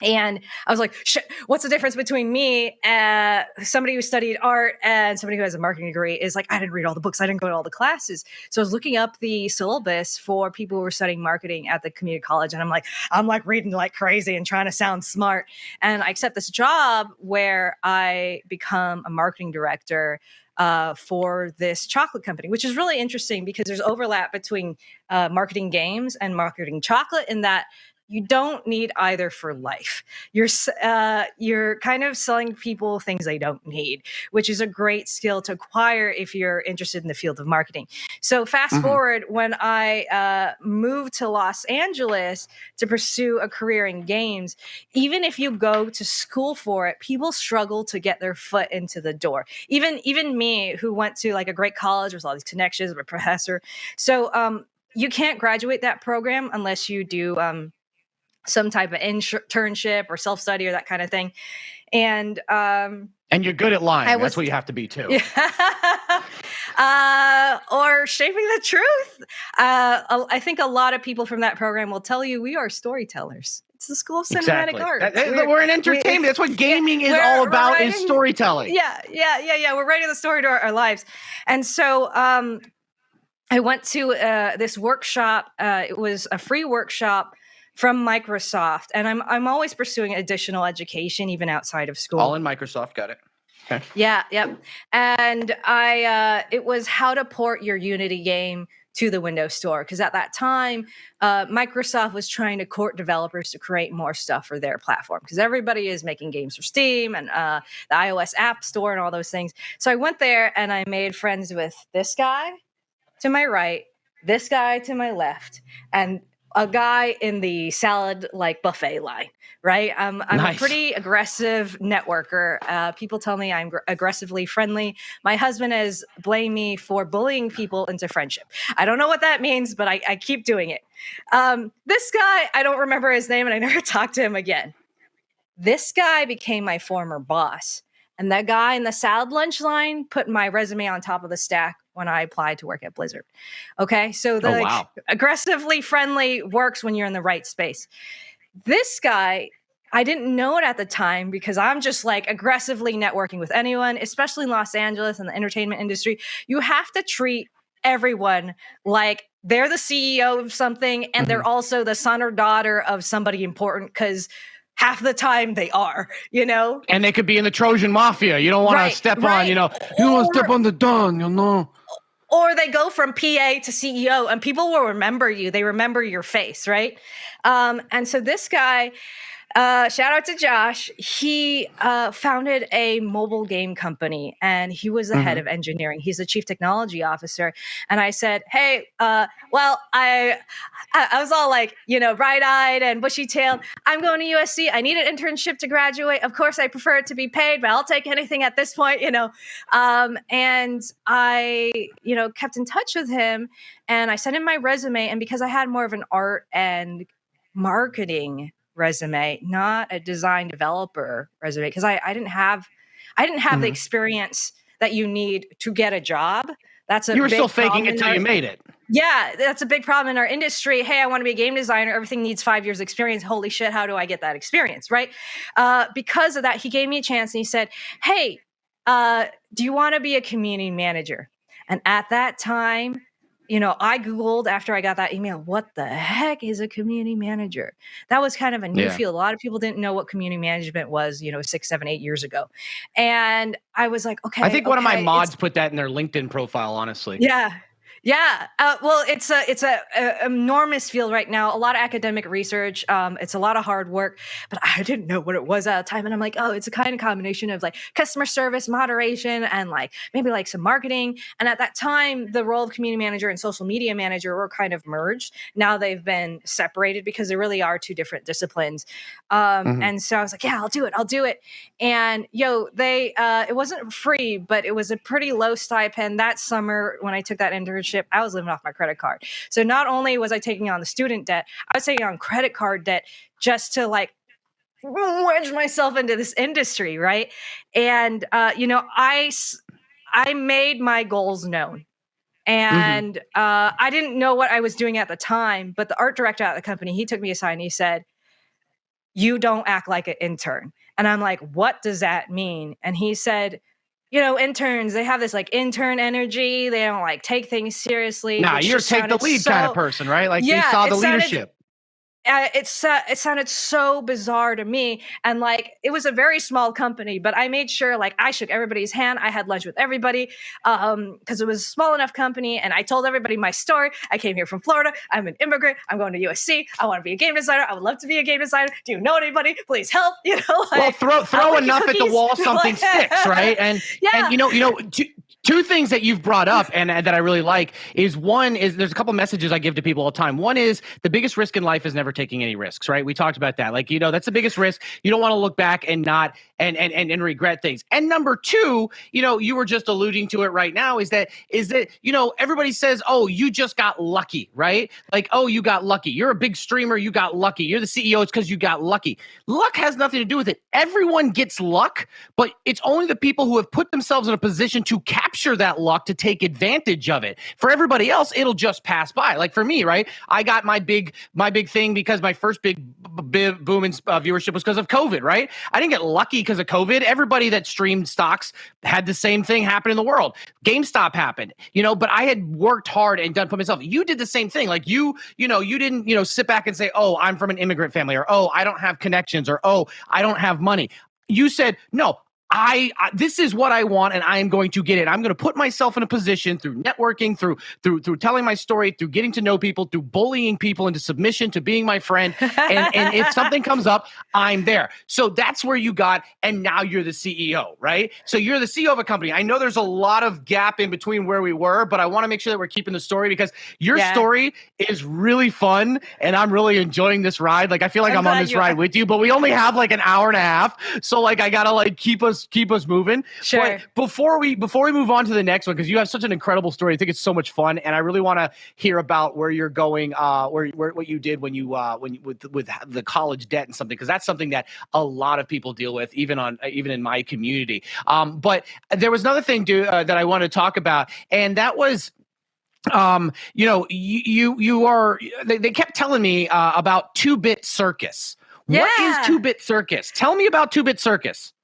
And I was like, shit, what's the difference between me and somebody who studied art and somebody who has a marketing degree? Is like, I didn't read all the books. I didn't go to all the classes. So I was looking up the syllabus for people who were studying marketing at the community college. And I'm like reading like crazy and trying to sound smart. And I accept this job where I become a marketing director for this chocolate company, which is really interesting because there's overlap between marketing games and marketing chocolate in that you don't need either for life. You're kind of selling people things they don't need, which is a great skill to acquire if you're interested in the field of marketing. So fast forward, when I moved to Los Angeles to pursue a career in games, even if you go to school for it, people struggle to get their foot into the door. Even me, who went to like a great college with all these connections, I'm a professor. So you can't graduate that program unless you do some type of internship or self-study or that kind of thing. And you're good at lying. That's what you have to be too. Or shaping the truth. I think a lot of people from that program will tell you we are storytellers. It's the School of Cinematic Art. We're in entertainment. That's what gaming is all about, is storytelling. Yeah. We're writing the story to our lives. And so I went to this workshop. It was a free workshop from Microsoft, and I'm always pursuing additional education, even outside of school. All in Microsoft, got it. Okay. Yeah, yep. And it was how to port your Unity game to the Windows Store, because at that time, Microsoft was trying to court developers to create more stuff for their platform, because everybody is making games for Steam and the iOS App Store and all those things. So I went there and I made friends with this guy to my right, this guy to my left, and a guy in the salad like buffet line, right? I'm nice. A pretty aggressive networker. People tell me I'm aggressively friendly. My husband has blamed me for bullying people into friendship. I don't know what that means, but I keep doing it. This guy, I don't remember his name and I never talked to him again. This guy became my former boss. And that guy in the salad lunch line put my resume on top of the stack when I applied to work at Blizzard. Okay, so the aggressively friendly works when you're in the right space. This guy, I didn't know it at the time because I'm just like aggressively networking with anyone, especially in Los Angeles and the entertainment industry. You have to treat everyone like they're the CEO of something and they're also the son or daughter of somebody important, because half the time they are, And they could be in the Trojan Mafia. You don't want to step on, you don't want to step on the Don, Or they go from PA to CEO and people will remember you. They remember your face, right? And so this guy, shout out to Josh, he founded a mobile game company and he was the head of engineering. He's the chief technology officer. And I said, hey, well, I was all like, bright-eyed and bushy-tailed. I'm going to USC. I need an internship to graduate. Of course, I prefer it to be paid, but I'll take anything at this point, And I, kept in touch with him and I sent him my resume. And because I had more of an art and marketing resume, not a design developer resume, because I didn't have the experience that you need to get a job. You were still faking it till you made it. Yeah, that's a big problem in our industry. Hey, I want to be a game designer. Everything needs 5 years experience. Holy shit, how do I get that experience, right? Because of that, he gave me a chance and he said, hey, do you want to be a community manager? And at that time, I Googled after I got that email, what the heck is a community manager? That was kind of a new field. A lot of people didn't know what community management was, 6, 7, 8 years ago. And I was like, okay. I think one of my mods put that in their LinkedIn profile, honestly. Yeah. Yeah, well, it's a enormous field right now. A lot of academic research. It's a lot of hard work, but I didn't know what it was at the time. And I'm like, oh, it's a kind of combination of like customer service, moderation, and like maybe like some marketing. And at that time, the role of community manager and social media manager were kind of merged. Now they've been separated because they really are two different disciplines. And so I was like, yeah, I'll do it. And they it wasn't free, but it was a pretty low stipend that summer when I took that internship. I was living off my credit card. So not only was I taking on the student debt, I was taking on credit card debt just to like wedge myself into this industry, right? And I made my goals known. And I didn't know what I was doing at the time, but the art director at the company, he took me aside and he said, "You don't act like an intern." And I'm like, "What does that mean?" And he said, interns, they have this like intern energy. They don't like take things seriously. Nah, you're take the lead kind of person, right? Like they saw the leadership. It sounded so bizarre to me. And like, it was a very small company, but I made sure like I shook everybody's hand. I had lunch with everybody because it was a small enough company. And I told everybody my story. I came here from Florida. I'm an immigrant. I'm going to USC. I want to be a game designer. I would love to be a game designer. Do you know anybody? Please help. Well, throw enough at the wall, something sticks, right? And two things that you've brought up and that I really like is one is there's a couple messages I give to people all the time. One is the biggest risk in life is never taking any risks, right? We talked about that. Like, that's the biggest risk. You don't want to look back and not and regret things. And number two, you were just alluding to it right now is that everybody says, "Oh, you just got lucky," right? Like, "Oh, you got lucky. You're a big streamer. You got lucky. You're the CEO. It's because you got lucky." Luck has nothing to do with it. Everyone gets luck, but it's only the people who have put themselves in a position to capture that luck to take advantage of it. For everybody else, it'll just pass by. Like for me, right? I got my big thing because my first big boom in viewership was because of COVID, right? I didn't get lucky because of COVID. Everybody that streamed stocks had the same thing happen in the world. GameStop happened, but I had worked hard and done for myself. You did the same thing. Like you didn't, sit back and say, "Oh, I'm from an immigrant family," or, "Oh, I don't have connections," or, "Oh, I don't have money." You said, "No, I this is what I want, and I am going to get it. I'm going to put myself in a position through networking, through telling my story, through getting to know people, through bullying people into submission to being my friend. And if something comes up, I'm there." So that's where you got, and now you're the CEO, right? So you're the CEO of a company. I know there's a lot of gap in between where we were, but I want to make sure that we're keeping the story because your story is really fun, and I'm really enjoying this ride. Like I feel like I'm on this ride with you, but we only have like an hour and a half, so like I gotta like keep us moving. Sure. But before we move on to the next one, because you have such an incredible story, I think it's so much fun, and I really want to hear about where you're going, where what you did when you with the college debt and something, because that's something that a lot of people deal with, even in my community. But there was another thing that I want to talk about, and that was. You are. They kept telling me about 2-Bit Circus. Yeah. What is 2-Bit Circus? Tell me about 2-Bit Circus.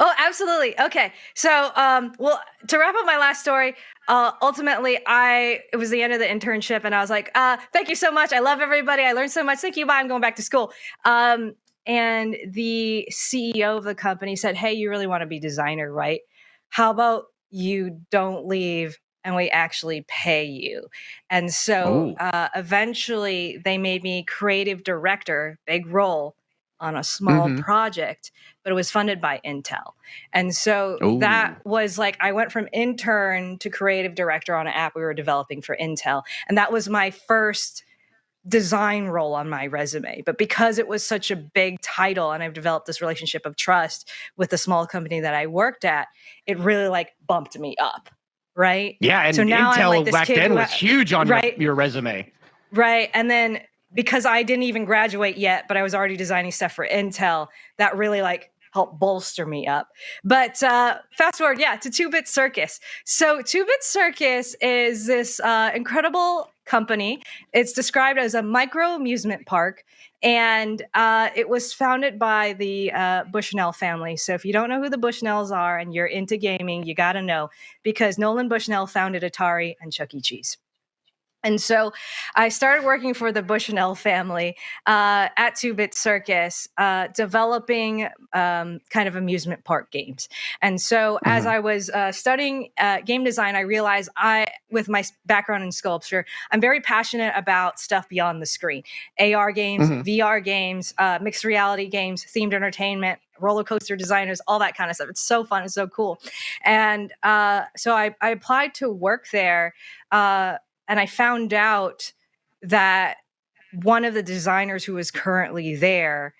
Oh, absolutely. Okay. So, well, to wrap up my last story, ultimately, it was the end of the internship, and I was like, "Thank you so much. I love everybody. I learned so much. Thank you. Bye. I'm going back to school." And the CEO of the company said, "Hey, you really want to be designer, right? How about you don't leave and we actually pay you?" And so eventually they made me creative director, big role on a small project, but it was funded by Intel. And so that was like, I went from intern to creative director on an app we were developing for Intel. And that was my first design role on my resume. But because it was such a big title and I've developed this relationship of trust with the small company that I worked at, it really like bumped me up. Right. Yeah. And so now Intel like back then was huge on your resume. Right. And then because I didn't even graduate yet, but I was already designing stuff for Intel, that really like helped bolster me up. But fast forward, to 2-Bit Circus. So 2-Bit Circus is this incredible company. It's described as a micro amusement park, and it was founded by the Bushnell family. So if you don't know who the Bushnells are and you're into gaming, you got to know, because Nolan Bushnell founded Atari and Chuck E. Cheese. And so I started working for the Bushnell family at Bit Circus, developing kind of amusement park games. And so as I was studying game design, I realized with my background in sculpture, I'm very passionate about stuff beyond the screen. AR games, VR games, mixed reality games, themed entertainment, roller coaster designers, all that kind of stuff. It's so fun. It's so cool. And so I applied to work there. And I found out that one of the designers who was currently there,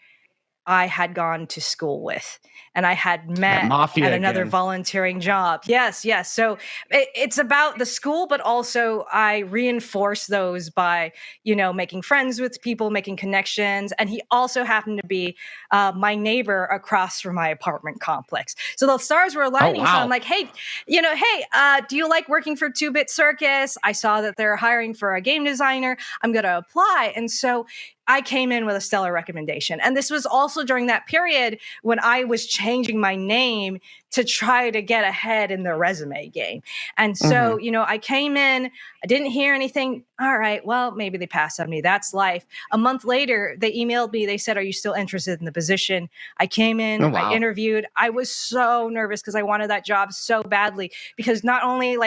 I had gone to school with, and I had met at another volunteering job. Yes. So it's about the school, but also I reinforce those by, making friends with people, making connections. And he also happened to be my neighbor across from my apartment complex. So the stars were aligning. So I'm like, hey, do you like working for Bit Circus? I saw that they're hiring for a game designer. I'm going to apply. And so I came in with a stellar recommendation. And this was also during that period when I was changing my name to try to get ahead in the resume game. And so, I came in, I didn't hear anything. All right, well, maybe they passed on me. That's life. A month later, they emailed me. They said, are you still interested in the position? I came in, I interviewed. I was so nervous because I wanted that job so badly, because not only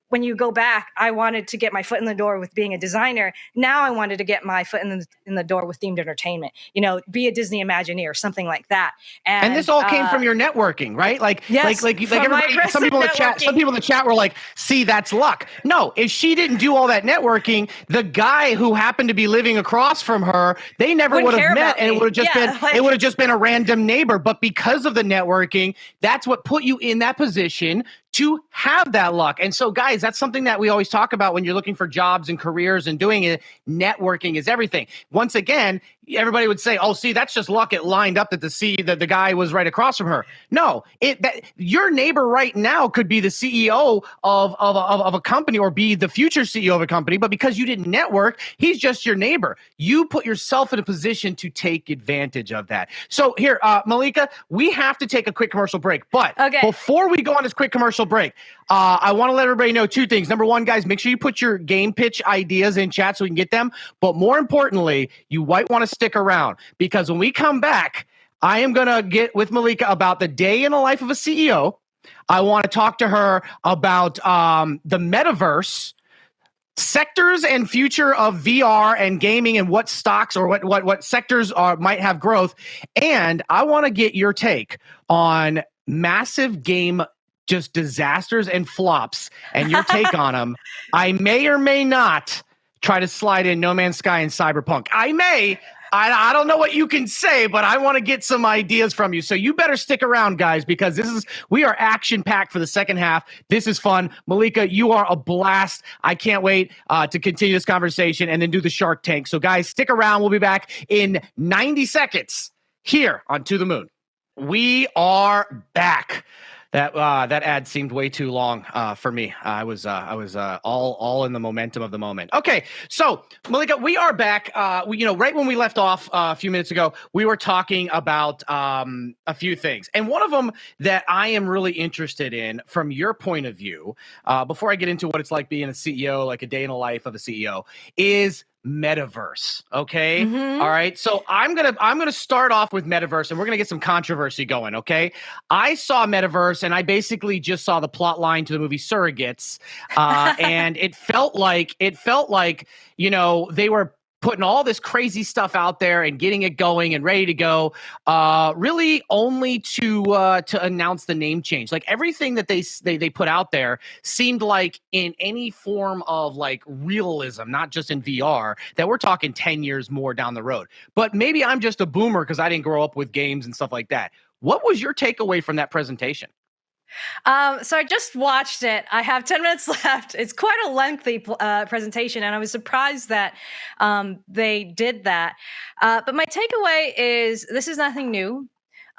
when you go back, I wanted to get my foot in the door with being a designer. Now I wanted to get my foot in the door with themed entertainment, be a Disney Imagineer, something like that. And this all came from your networking, right? Yes, everybody, some people in the chat were like, see, that's luck. No, if she didn't do all that networking, the guy who happened to be living across from her, they never would have met, and it would have just been a random neighbor. But because of the networking, that's what put you in that position to have that luck. And so, guys, that's something that we always talk about when you're looking for jobs and careers and doing it. Networking is everything. Once again, everybody would say, oh, see, that's just luck. It lined up that the guy was right across from her. No, your neighbor right now could be the CEO of a company, or be the future CEO of a company. But because you didn't network, he's just your neighbor. You put yourself in a position to take advantage of that. So here, Malika, we have to take a quick commercial break. But before we go on this quick commercial break, I want to let everybody know two things. Number one, guys, make sure you put your game pitch ideas in chat so we can get them. But more importantly, you might want to stick around, because when we come back, I am going to get with Malika about the day in the life of a CEO. I want to talk to her about the metaverse, sectors and future of VR and gaming, and what stocks or what sectors might have growth. And I want to get your take on massive game just disasters and flops, and your take on them. I may or may not try to slide in No Man's Sky and Cyberpunk. I don't know what you can say, but I want to get some ideas from you. So you better stick around, guys, because we are action-packed for the second half. This is fun. Malika, you are a blast. I can't wait to continue this conversation and then do the Shark Tank. So guys, stick around. We'll be back in 90 seconds here on To the Moon. We are back. That ad seemed way too long for me. I was all in the momentum of the moment. Okay, so Malika, we are back. Right when we left off a few minutes ago, we were talking about a few things, and one of them that I am really interested in from your point of view, before I get into what it's like being a CEO, like a day in the life of a CEO, is metaverse. Okay. All right. So I'm gonna start off with metaverse, and we're gonna get some controversy going. Okay. I saw metaverse, and I basically just saw the plot line to the movie Surrogates, and it felt like they were putting all this crazy stuff out there and getting it going and ready to go, really only to announce the name change. Like everything that they put out there seemed like in any form of like realism, not just in VR, that we're talking 10 years more down the road. But maybe I'm just a boomer because I didn't grow up with games and stuff like that. What was your takeaway from that presentation? So I just watched it. I have 10 minutes left. It's quite a lengthy presentation, and I was surprised that they did that. But my takeaway is this is nothing new.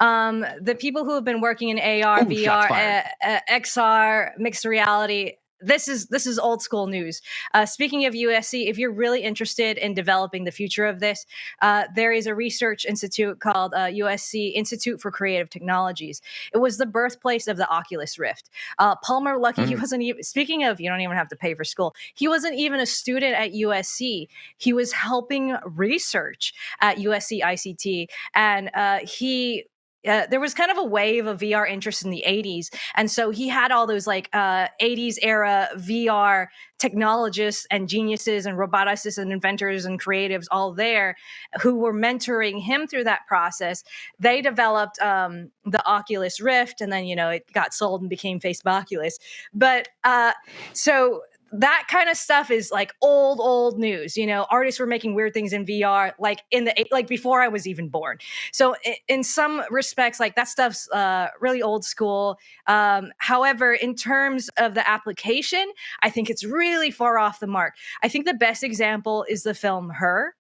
The people who have been working in AR, VR, XR, mixed reality, this is old school news. Speaking of USC, if you're really interested in developing the future of this, there is a research institute called USC Institute for Creative Technologies. It was the birthplace of the Oculus Rift. Palmer Luckey, he wasn't even, speaking of, you don't even have to pay for school, he wasn't even a student at USC. He was helping research at USC ICT, and there was kind of a wave of VR interest in the 80s. And so he had all those like 80s era VR technologists and geniuses and roboticists and inventors and creatives all there who were mentoring him through that process. They developed the Oculus Rift, and then, it got sold and became Facebook Oculus. But so that kind of stuff is like old news. Artists were making weird things in VR, like before I was even born. So in some respects, like that stuff's really old school. However, in terms of the application, I think it's really far off the mark. I think the best example is the film Her,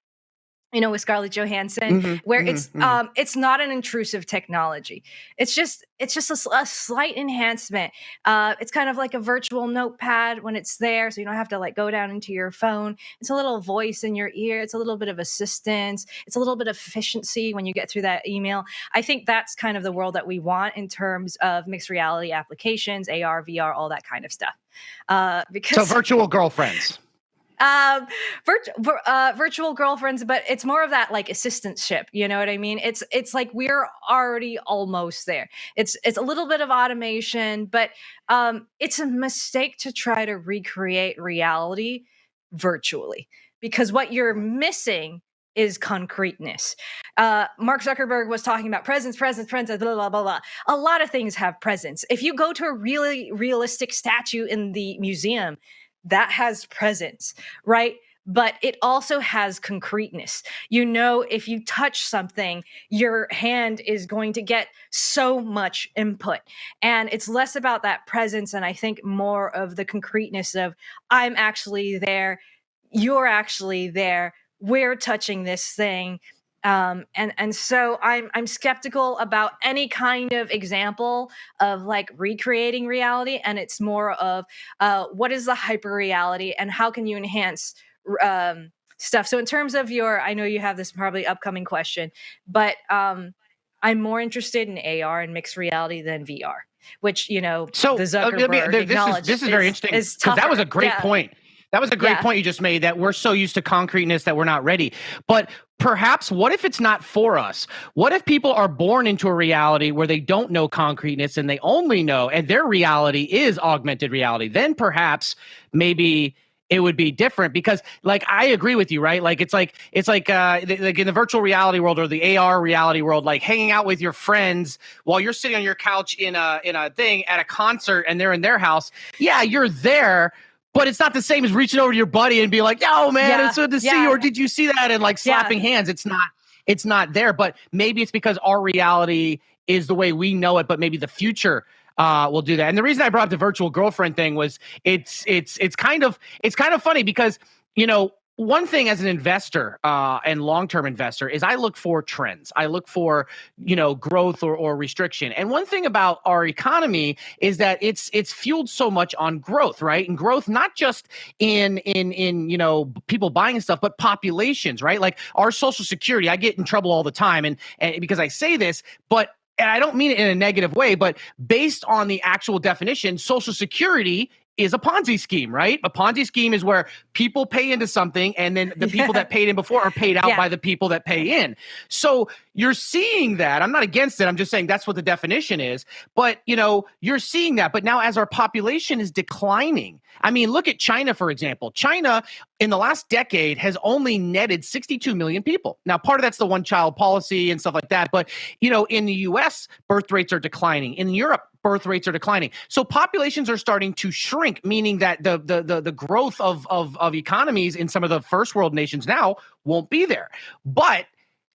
with Scarlett Johansson, where it's not an intrusive technology. It's just a slight enhancement. It's kind of like a virtual notepad when it's there, so you don't have to like go down into your phone. It's a little voice in your ear. It's a little bit of assistance. It's a little bit of efficiency when you get through that email. I think that's kind of the world that we want in terms of mixed reality applications, AR, VR, all that kind of stuff. So virtual girlfriends. Virtual girlfriends, but it's more of that like assistantship. You know what I mean? It's like we're already almost there. It's a little bit of automation, but it's a mistake to try to recreate reality virtually, because what you're missing is concreteness. Mark Zuckerberg was talking about presence, blah, blah, blah, blah. A lot of things have presence. If you go to a really realistic statue in the museum, that has presence, right? But it also has concreteness. If you touch something, your hand is going to get so much input. And it's less about that presence, and I think more of the concreteness of, I'm actually there, you're actually there, we're touching this thing. And so I'm skeptical about any kind of example of like recreating reality, and it's more of what is the hyper reality and how can you enhance stuff. So in terms of I know you have this probably upcoming question, but I'm more interested in AR and mixed reality than VR, which the Zuckerberg this is very interesting, because that was a great point. That was a great point you just made, that we're so used to concreteness that we're not ready. But perhaps, what if it's not for us? What if people are born into a reality where they don't know concreteness and they only know, and their reality is augmented reality? Then perhaps maybe it would be different, because like, I agree with you, right? Like it's like in the virtual reality world or the AR reality world, like hanging out with your friends while you're sitting on your couch in a thing at a concert and they're in their house. Yeah, you're there, but it's not the same as reaching over to your buddy and being like, yo, man, it's good to see you. Or did you see that? And like slapping hands. It's not there. But maybe it's because our reality is the way we know it, but maybe the future will do that. And the reason I brought up the virtual girlfriend thing was it's kind of funny, because, one thing as an investor and long-term investor is I look for trends. I look for, growth or restriction. And one thing about our economy is that it's fueled so much on growth, right? And growth, not just in people buying stuff, but populations, right? Like our Social Security, I get in trouble all the time, and because I say this, and I don't mean it in a negative way, but based on the actual definition, Social Security is a Ponzi scheme, right? A Ponzi scheme is where people pay into something, and then the people that paid in before are paid out by the people that pay in. So you're seeing that. I'm not against it. I'm just saying that's what the definition is. But, you're seeing that. But now as our population is declining, I mean, look at China, for example. China, in the last decade, has only netted 62 million people. Now, part of that's the one-child policy and stuff like that. But, in the U.S., birth rates are declining. In Europe, birth rates are declining. So populations are starting to shrink, meaning that the growth of economies in some of the first world nations now won't be there. But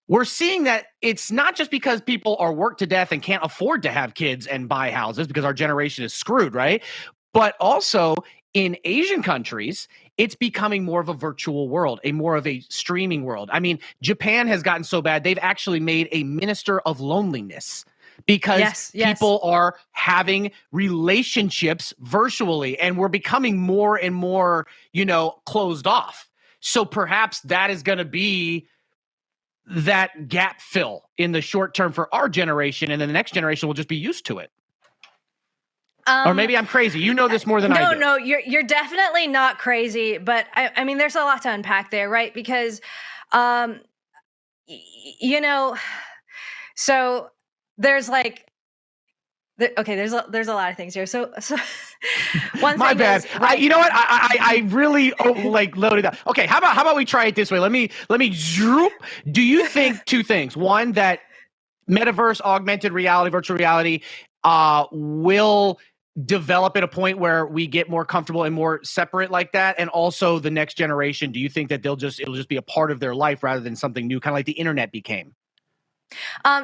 we're seeing that it's not just because people are worked to death and can't afford to have kids and buy houses because our generation is screwed, right? But also in Asian countries, it's becoming more of a virtual world, more of a streaming world. I mean, Japan has gotten so bad, they've actually made a minister of loneliness, because Yes. people are having relationships virtually, and we're becoming more and more, closed off. So perhaps that is going to be that gap fill in the short term for our generation, and then the next generation will just be used to it. Or maybe I'm crazy. You know this more than I do. No, you're definitely not crazy, but I mean, there's a lot to unpack there, right? Because, so there's like, there's a lot of things here. So one My thing bad. is, right, you know what? I really loaded up. Okay, how about we try it this way? Let me droop. Do you think two things? One, that metaverse, augmented reality, virtual reality, will develop at a point where we get more comfortable and more separate like that? And also the next generation, do you think that it'll just be a part of their life rather than something new, kind of like the internet became?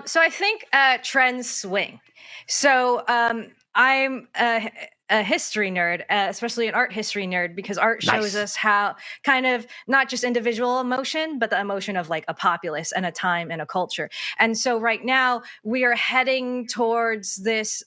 So I think trends swing. So I'm a history nerd, especially an art history nerd, because art shows us how kind of not just individual emotion, but the emotion of like a populace and a time and a culture. And so right now we are heading towards this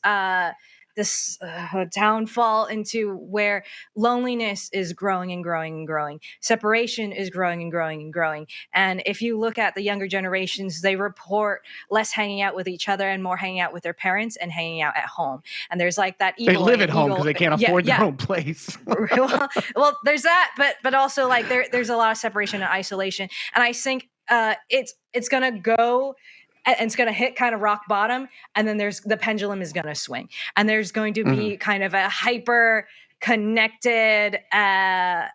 downfall into where loneliness is growing and growing and growing. Separation is growing and growing and growing. And if you look at the younger generations, they report less hanging out with each other and more hanging out with their parents and hanging out at home. And there's like that they live at home because they can't afford their own place. well, there's that, but also like there's a lot of separation and isolation. And I think it's gonna go and it's going to hit kind of rock bottom, and then the pendulum is going to swing, and there's going to be kind of a hyper connected kind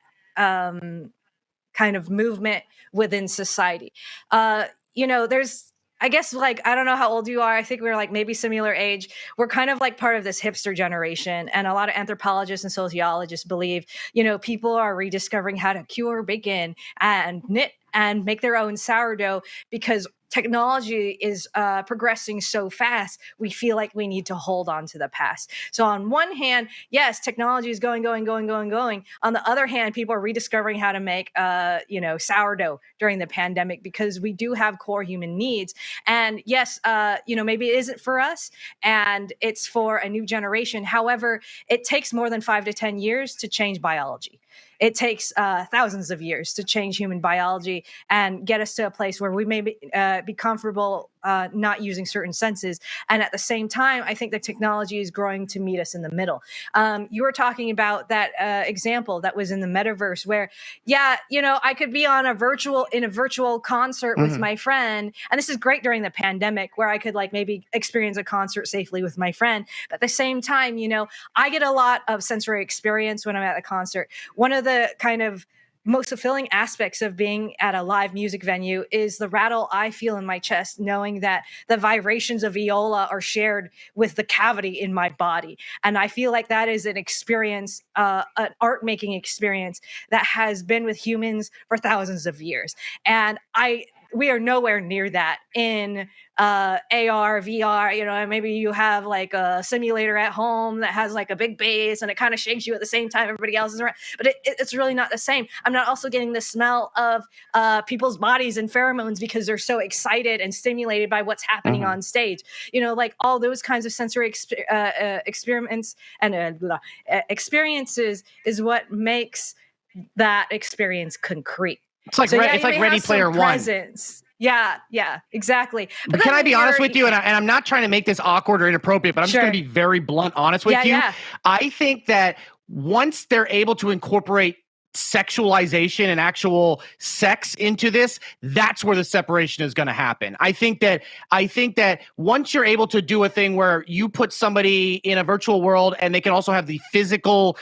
of movement within society. There's, I guess, like, I don't know how old you are. I think we're like maybe similar age. We're kind of like part of this hipster generation. And a lot of anthropologists and sociologists believe, people are rediscovering how to cure bacon and knit and make their own sourdough because technology is progressing so fast, we feel like we need to hold on to the past. So on one hand, yes, technology is going. On the other hand, people are rediscovering how to make, sourdough during the pandemic because we do have core human needs. And yes, maybe it isn't for us and it's for a new generation. However, it takes more than 5 to 10 years to change biology. It takes thousands of years to change human biology and get us to a place where we may be comfortable not using certain senses. And at the same time, I think the technology is growing to meet us in the middle. You were talking about that example that was in the metaverse where, I could be in a virtual concert with my friend. And this is great during the pandemic where I could like maybe experience a concert safely with my friend. But at the same time, I get a lot of sensory experience when I'm at a concert. One of the kind of most fulfilling aspects of being at a live music venue is the rattle I feel in my chest, knowing that the vibrations of viola are shared with the cavity in my body. And I feel like that is an experience, an art making experience that has been with humans for thousands of years. And we are nowhere near that in AR, VR, and maybe you have like a simulator at home that has like a big bass and it kind of shakes you at the same time everybody else is around. But it's really not the same. I'm not also getting the smell of people's bodies and pheromones because they're so excited and stimulated by what's happening on stage. Like all those kinds of sensory experiments and experiences is what makes that experience concrete. It's like Ready Player One. Yeah, exactly. But can I be honest with you? And I'm not trying to make this awkward or inappropriate, but I'm just going to be very blunt, honest with you. Yeah. I think that once they're able to incorporate sexualization and actual sex into this, that's where the separation is going to happen. I think that once you're able to do a thing where you put somebody in a virtual world and they can also have the physical,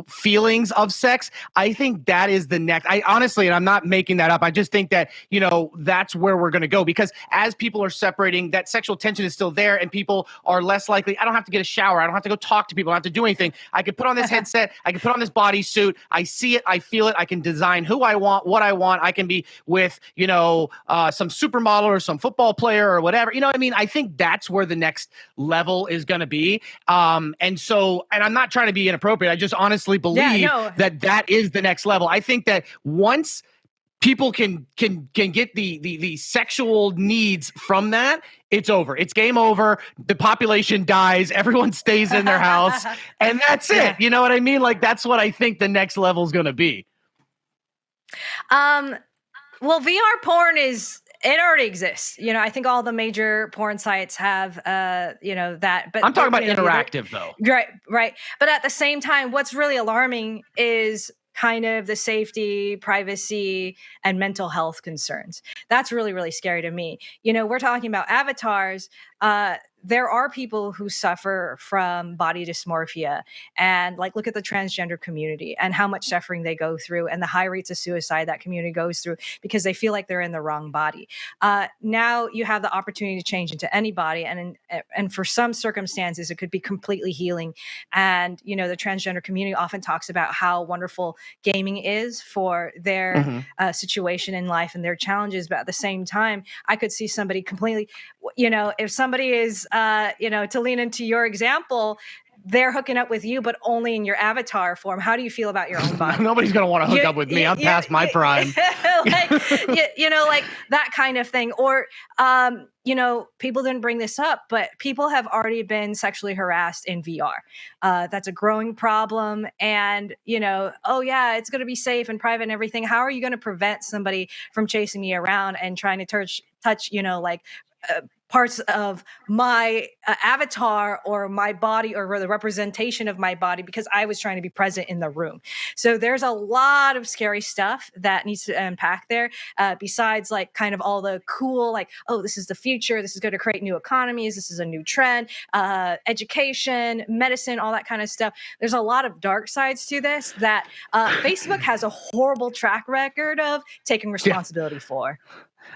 feelings of sex, I think that is the next. I honestly, and I'm not making that up, I just think that, that's where we're going to go, because as people are separating, that sexual tension is still there and people are less likely. I don't have to get a shower. I don't have to go talk to people. I don't have to do anything. I can put on this headset. I can put on this bodysuit. I see it, I feel it, I can design who I want, what I want. I can be with, some supermodel or some football player or whatever. I think that's where the next level is going to be. And I'm not trying to be inappropriate. I just honestly believe that is the next level. I think that once people can get the sexual needs from that, it's over. It's game over. The population dies. Everyone stays in their house, and that's it. You know what I mean? Like, that's what I think the next level is going to be. Well, VR porn it already exists. You know, I think all the major porn sites have, that. But I'm talking about interactive, though. Right. But at the same time, what's really alarming is kind of the safety, privacy, and mental health concerns. That's really, really scary to me. You know, we're talking about avatars. There are people who suffer from body dysmorphia, and like, look at the transgender community and how much suffering they go through, and the high rates of suicide that community goes through because they feel like they're in the wrong body. Now you have the opportunity to change into any body, and for some circumstances it could be completely healing. And you know, the transgender community often talks about how wonderful gaming is for their situation in life and their challenges. But at the same time, I could see somebody completely, you know, if somebody is to lean into your example, they're hooking up with you, but only in your avatar form. How do you feel about your own body? Nobody's going to want to hook up with me. I'm past my prime. Like that kind of thing. Or, people didn't bring this up, but people have already been sexually harassed in VR. That's a growing problem. And, it's going to be safe and private and everything. How are you going to prevent somebody from chasing me around and trying to touch parts of my avatar or my body or the representation of my body because I was trying to be present in the room? So there's a lot of scary stuff that needs to unpack there, besides like kind of all the cool, like, oh, this is the future, this is going to create new economies, this is a new trend, education, medicine, all that kind of stuff. There's a lot of dark sides to this that Facebook has a horrible track record of taking responsibility for.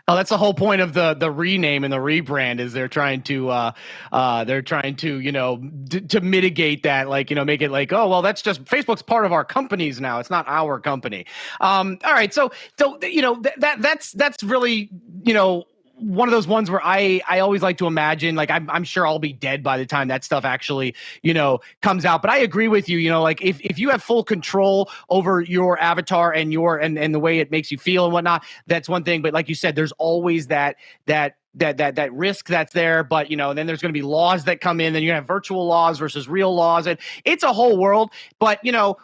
Oh, that's the whole point of the rename and the rebrand, is they're trying to to mitigate that, like, make it like, oh, well, that's just Facebook's part of our companies now. It's not our company. All right. So that's really, one of those ones where I always like to imagine, like, I'm sure I'll be dead by the time that stuff actually, comes out. But I agree with you, like if you have full control over your avatar and and the way it makes you feel and whatnot, that's one thing. But like you said, there's always that risk that's there. But, then there's going to be laws that come in, then you're going to have virtual laws versus real laws. And it's a whole world. But,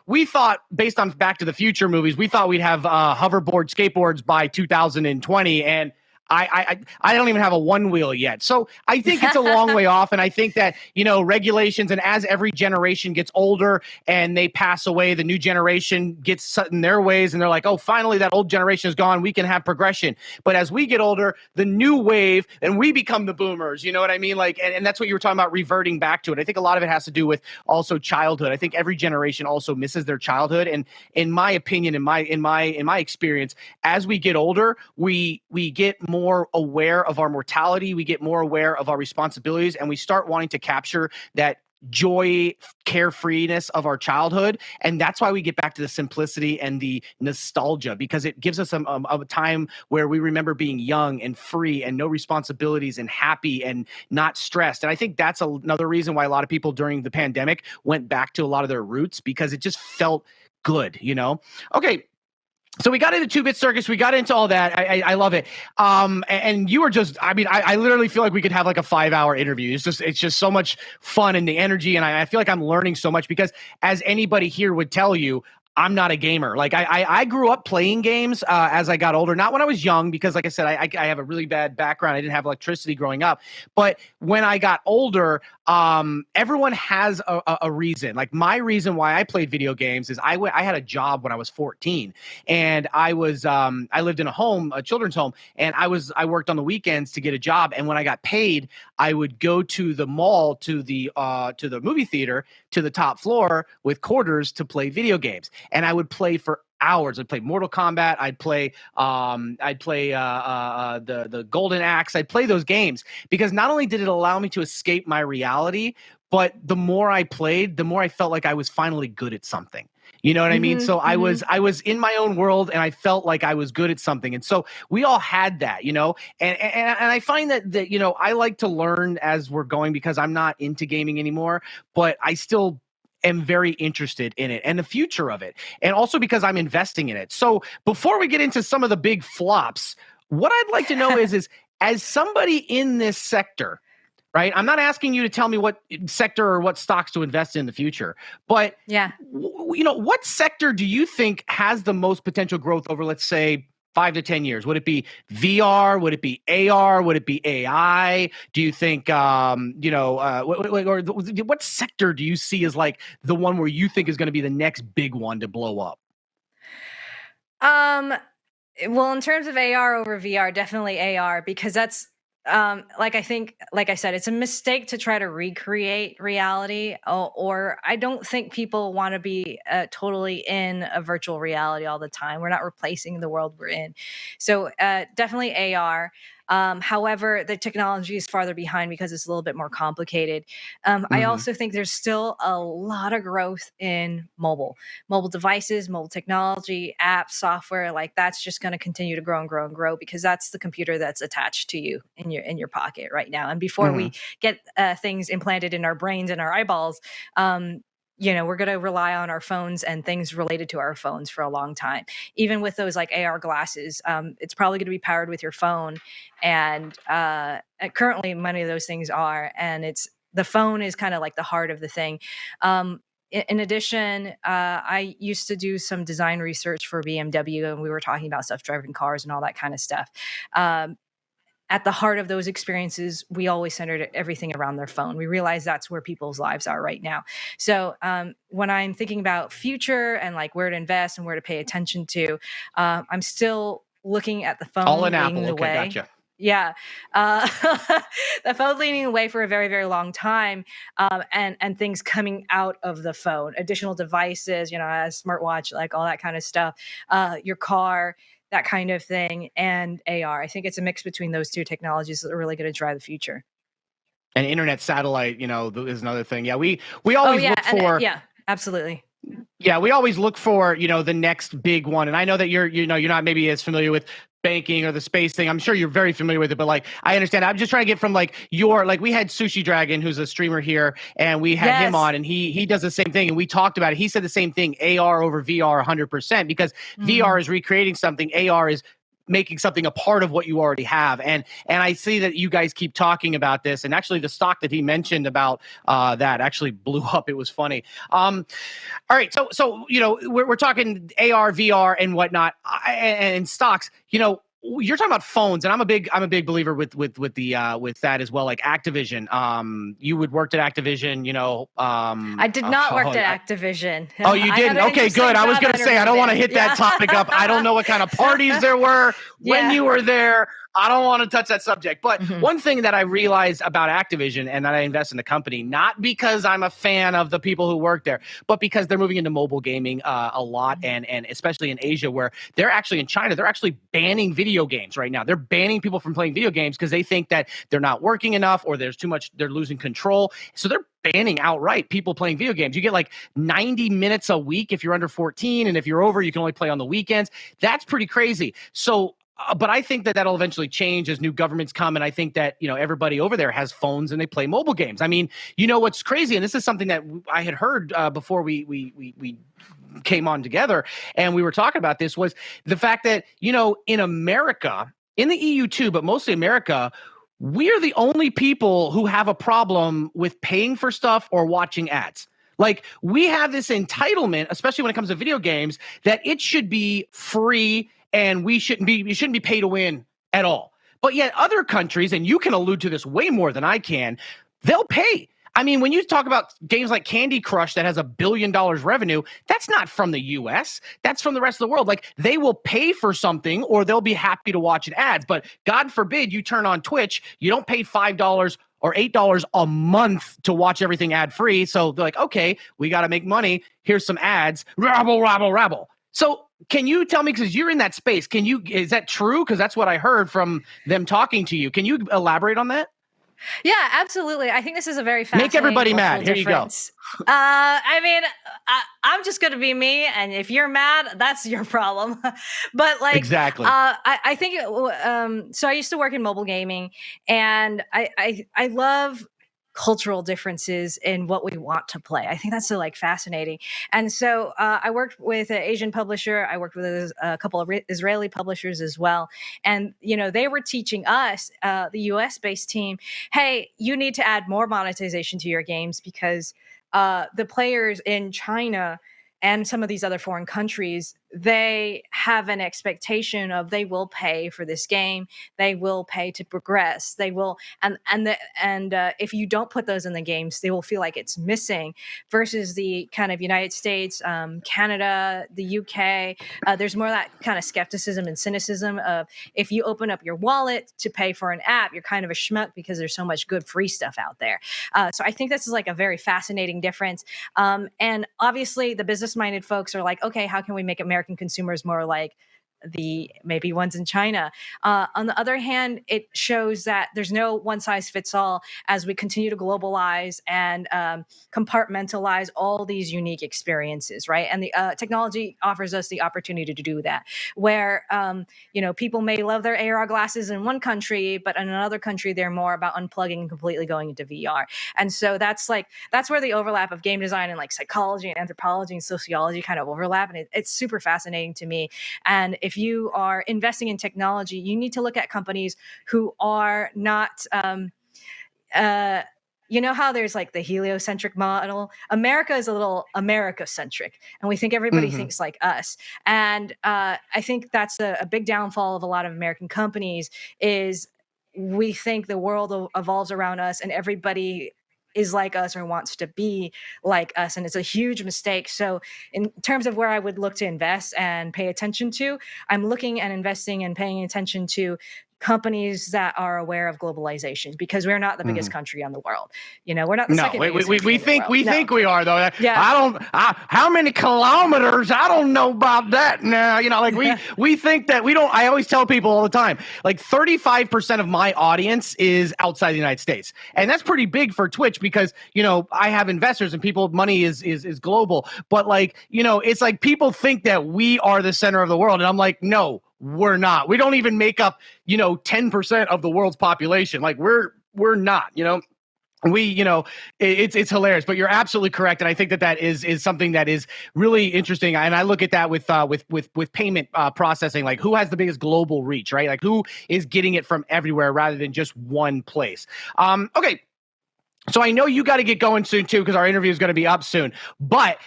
we thought, based on Back to the Future movies, we thought we'd have hoverboard skateboards by 2020. And I don't even have a one wheel yet. So I think it's a long way off. And I think that, regulations, and as every generation gets older and they pass away, the new generation gets set in their ways and they're like, oh, finally that old generation is gone. We can have progression. But as we get older, the new wave, and we become the boomers, you know what I mean? Like, and that's what you were talking about, reverting back to it. I think a lot of it has to do with also childhood. I think every generation also misses their childhood. And in my opinion, in my experience, as we get older, we get more aware of our mortality, we get more aware of our responsibilities, and we start wanting to capture that joy, carefreeness of our childhood. And that's why we get back to the simplicity and the nostalgia, because it gives us a time where we remember being young and free and no responsibilities and happy and not stressed. And I think that's another reason why a lot of people during the pandemic went back to a lot of their roots, because it just felt good, Okay. So we got into Bit Circus. We got into all that. I love it. And you were just, I literally feel like we could have like a 5-hour interview. It's just so much fun, and the energy. And I feel like I'm learning so much, because as anybody here would tell you, I'm not a gamer. Like I grew up playing games as I got older, not when I was young, because like I said, I have a really bad background. I didn't have electricity growing up. But when I got older, everyone has a reason. Like my reason why I played video games is I had a job when I was 14, and I lived in a children's home, and I worked on the weekends to get a job. And when I got paid, I would go to the mall, to the movie theater, to the top floor with quarters to play video games. And I would play for hours. I'd play Mortal Kombat. I'd play the Golden Axe. I'd play those games, because not only did it allow me to escape my reality, but the more I played, the more I felt like I was finally good at something. You know what I mean? So I was in my own world, and I felt like I was good at something. And so we all had that, and I find that I like to learn as we're going, because I'm not into gaming anymore, but I still am very interested in it and the future of it, and also because I'm investing in it. So before we get into some of the big flops, what I'd like to know is as somebody in this sector, right? I'm not asking you to tell me what sector or what stocks to invest in the future, but what sector do you think has the most potential growth over, let's say, 5 to 10 years? Would it be VR? Would it be AR? Would it be AI? Do you think, or what sector do you see as like the one where you think is going to be the next big one to blow up? Well, in terms of AR over VR, definitely AR, because that's like I said, it's a mistake to try to recreate reality, or I don't think people want to be totally in a virtual reality all the time. We're not replacing the world we're in. So definitely AR. However, the technology is farther behind because it's a little bit more complicated. I also think there's still a lot of growth in mobile devices, mobile technology, apps, software. Like that's just going to continue to grow and grow and grow because that's the computer that's attached to you in your pocket right now. And before we get things implanted in our brains and our eyeballs, we're going to rely on our phones and things related to our phones for a long time. Even with those like AR glasses, it's probably going to be powered with your phone. And currently many of those things are, and the phone is kind of like the heart of the thing. In addition, I used to do some design research for BMW, and we were talking about self-driving cars and all that kind of stuff. At the heart of those experiences, we always centered everything around their phone. We realize that's where people's lives are right now. So when I'm thinking about future and like where to invest and where to pay attention to, I'm still looking at the phone. All in Apple. Okay, gotcha. Yeah. The phone leaning away for a very, very long time, and things coming out of the phone, additional devices, a smartwatch, like all that kind of stuff, your car, that kind of thing, and AR. I think it's a mix between those two technologies that are really going to drive the future. And internet satellite, is another thing. Yeah, we always look for. Yeah, absolutely. Yeah, we always look for, the next big one. And I know that you're not maybe as familiar with banking or the space thing. I'm sure you're very familiar with it, but like, I understand. I'm just trying to get from like we had Sushi Dragon, who's a streamer here, and we had him on, and he does the same thing. And we talked about it. He said the same thing, AR over VR 100%, because VR is recreating something. AR is making something a part of what you already have. And I see that you guys keep talking about this, and actually the stock that he mentioned about that actually blew up. It was funny. All right. So we're talking AR, VR and whatnot, and stocks, you're talking about phones, and I'm a big believer with that as well. Like Activision. You would worked at Activision, I did not work at Activision. Oh, you didn't? Okay, good. I was going to say, I don't want to hit that topic up. I don't know what kind of parties there were when you were there. I don't want to touch that subject. But one thing that I realized about Activision, and that I invest in the company, not because I'm a fan of the people who work there, but because they're moving into mobile gaming a lot, and especially in Asia, where they're actually in China, they're actually banning video games right now. They're banning people from playing video games because they think that they're not working enough, or there's too much, they're losing control. So they're banning outright people playing video games. You get like 90 minutes a week if you're under 14, and if you're over, you can only play on the weekends. That's pretty crazy. So but I think that that'll eventually change as new governments come. And I think that, everybody over there has phones and they play mobile games. I mean, what's crazy, and this is something that I had heard before we came on together and we were talking about this, was the fact that, in America, in the EU too, but mostly America, we're the only people who have a problem with paying for stuff or watching ads. Like, we have this entitlement, especially when it comes to video games, that it should be free and you shouldn't be pay to win at all. But yet other countries, and you can allude to this way more than I can, they'll pay. I mean, when you talk about games like Candy Crush that has $1 billion revenue, that's not from the US. That's from the rest of the world. Like, they will pay for something or they'll be happy to watch an ad. But God forbid you turn on Twitch, you don't pay $5 or $8 a month to watch everything ad free. So they're like, okay, we got to make money. Here's some ads. Rabble, rabble, rabble. So can you tell me, because you're in that space, is that true? Because that's what I heard from them talking to you. Can you elaborate on that? Yeah, absolutely. I think this is a very fascinating. Make everybody mad. Here difference. You go. I mean, I'm just going to be me, and if you're mad, that's your problem. But like, exactly. I think so. I used to work in mobile gaming, and I love cultural differences in what we want to play. I think that's so like fascinating. And so I worked with an Asian publisher. I worked with a couple of Israeli publishers as well. And, they were teaching us, the US based team, hey, you need to add more monetization to your games because the players in China and some of these other foreign countries, they have an expectation of they will pay for this game, they will pay to progress, they will, and if you don't put those in the games, they will feel like it's missing. Versus the kind of United States, Canada, the UK, there's more of that kind of skepticism and cynicism of if you open up your wallet to pay for an app, you're kind of a schmuck because there's so much good free stuff out there. So I think this is like a very fascinating difference. And obviously, the business-minded folks are like, okay, how can we make American consumers more like the maybe ones in China? On the other hand, it shows that there's no one size fits all as we continue to globalize and compartmentalize all these unique experiences, right? And the technology offers us the opportunity to do that, where people may love their AR glasses in one country, but in another country they're more about unplugging and completely going into VR. And so that's where the overlap of game design and like psychology and anthropology and sociology kind of overlap, and it's super fascinating to me. And if you are investing in technology, you need to look at companies who are not, how there's like the heliocentric model. America is a little America-centric, and we think everybody thinks like us. And I think that's a big downfall of a lot of American companies is we think the world evolves around us and everybody is like us or wants to be like us. And it's a huge mistake. So in terms of where I would look to invest and pay attention to, I'm looking and investing and paying attention to companies that are aware of globalization, because we're not the biggest country in the world. We're not the second biggest country in the world. We think we are, though. Yeah. How many kilometers? I don't know about that now. We think that we don't. I always tell people all the time, like 35% of my audience is outside the United States. And that's pretty big for Twitch because, I have investors and money is global. But it's like people think that we are the center of the world. And I'm like, no, we're not. We don't even make up, 10% of the world's population. Like we're not, it's hilarious, but you're absolutely correct. And I think that is something that is really interesting. And I look at that with payment processing, like who has the biggest global reach, right? Like who is getting it from everywhere rather than just one place. Okay. So I know you got to get going soon too, because our interview is going to be up soon, but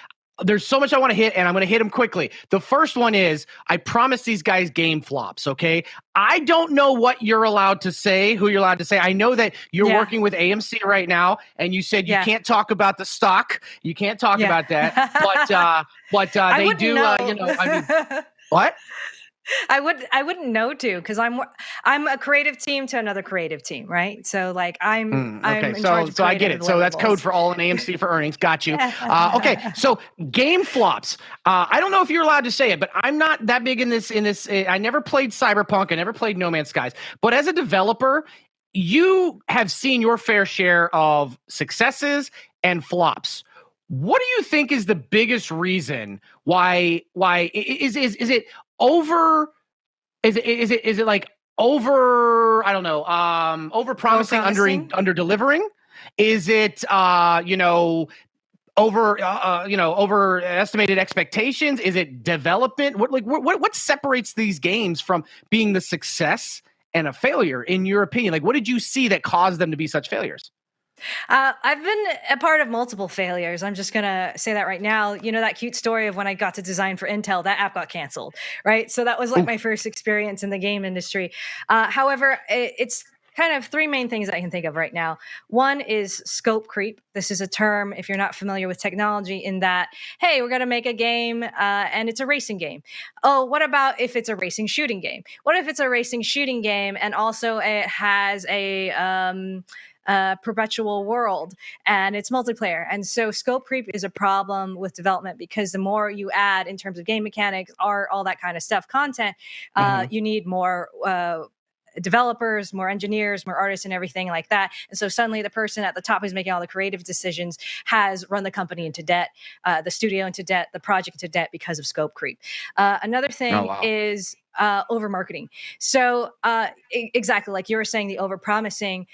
there's so much I want to hit, and I'm going to hit them quickly. The first one is, I promise these guys game flops, okay? I don't know what you're allowed to say, who you're allowed to say. I know that you're working with AMC right now, and you said you can't talk about the stock. You can't talk about that. But they do, what? I wouldn't know to, because I'm a creative team to another creative team, right? So I'm okay. in charge of so I get it. So that's code for all in AMC for earnings. Got you. Okay. So game flops. I don't know if you're allowed to say it, but I'm not that big in this. I never played Cyberpunk. I never played No Man's Skies. But as a developer, you have seen your fair share of successes and flops. What do you think is the biggest reason why is it over? Is it like over? I don't know. Over promising, under delivering. Is it overestimated expectations? Is it development? What separates these games from being the success and a failure in your opinion? Like, what did you see that caused them to be such failures? I've been a part of multiple failures. I'm just going to say that right now. That cute story of when I got to design for Intel, that app got canceled, right? So that was like my first experience in the game industry. However, it's kind of three main things I can think of right now. One is scope creep. This is a term, if you're not familiar with technology, in that, hey, we're going to make a game and it's a racing game. Oh, what about if it's a racing shooting game? What if it's a racing shooting game and also it has a perpetual world and it's multiplayer? And so scope creep is a problem with development, because the more you add in terms of game mechanics, art, all that kind of stuff, content, you need more developers, more engineers, more artists, and everything like that. And so suddenly the person at the top who's making all the creative decisions has run the company into debt, the studio into debt, the project into debt because of scope creep. Another thing is over marketing. So exactly like you were saying, the over promising.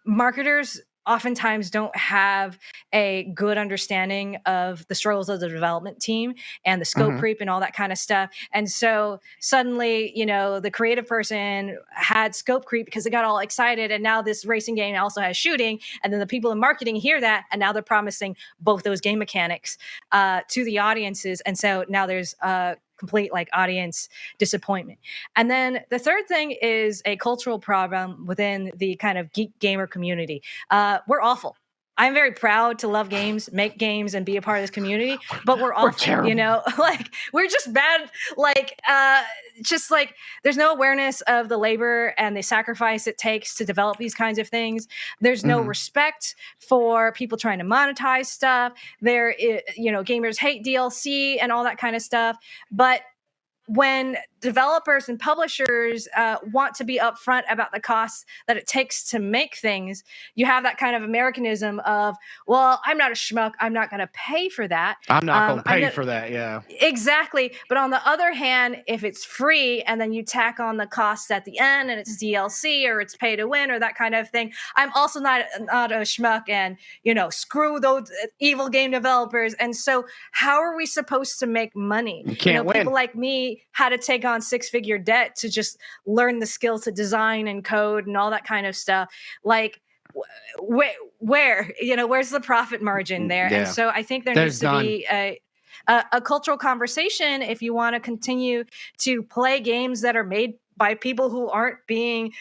Marketers oftentimes don't have a good understanding of the struggles of the development team and the scope creep and all that kind of stuff. And so suddenly, the creative person had scope creep because they got all excited, and now this racing game also has shooting, and then the people in marketing hear that, and now they're promising both those game mechanics to the audiences, and so now there's complete audience disappointment. And then the third thing is a cultural problem within the kind of geek gamer community. We're awful. I'm very proud to love games, make games, and be a part of this community, but we're awful. We're just bad. There's no awareness of the labor and the sacrifice it takes to develop these kinds of things. There's no respect for people trying to monetize stuff. Gamers hate DLC and all that kind of stuff. But when developers and publishers want to be upfront about the costs that it takes to make things, you have that kind of Americanism of, well, I'm not a schmuck. I'm not going to pay for that. I'm not going to pay for that. Yeah, exactly. But on the other hand, if it's free and then you tack on the costs at the end and it's DLC or it's pay to win or that kind of thing, I'm also not a schmuck and, screw those evil game developers. And so how are we supposed to make money? You can't win. People like me had to take on six-figure debt to just learn the skill to design and code and all that kind of stuff. Where's the profit margin there? Yeah. And so I think there needs to be a cultural conversation if you want to continue to play games that are made by people who aren't being,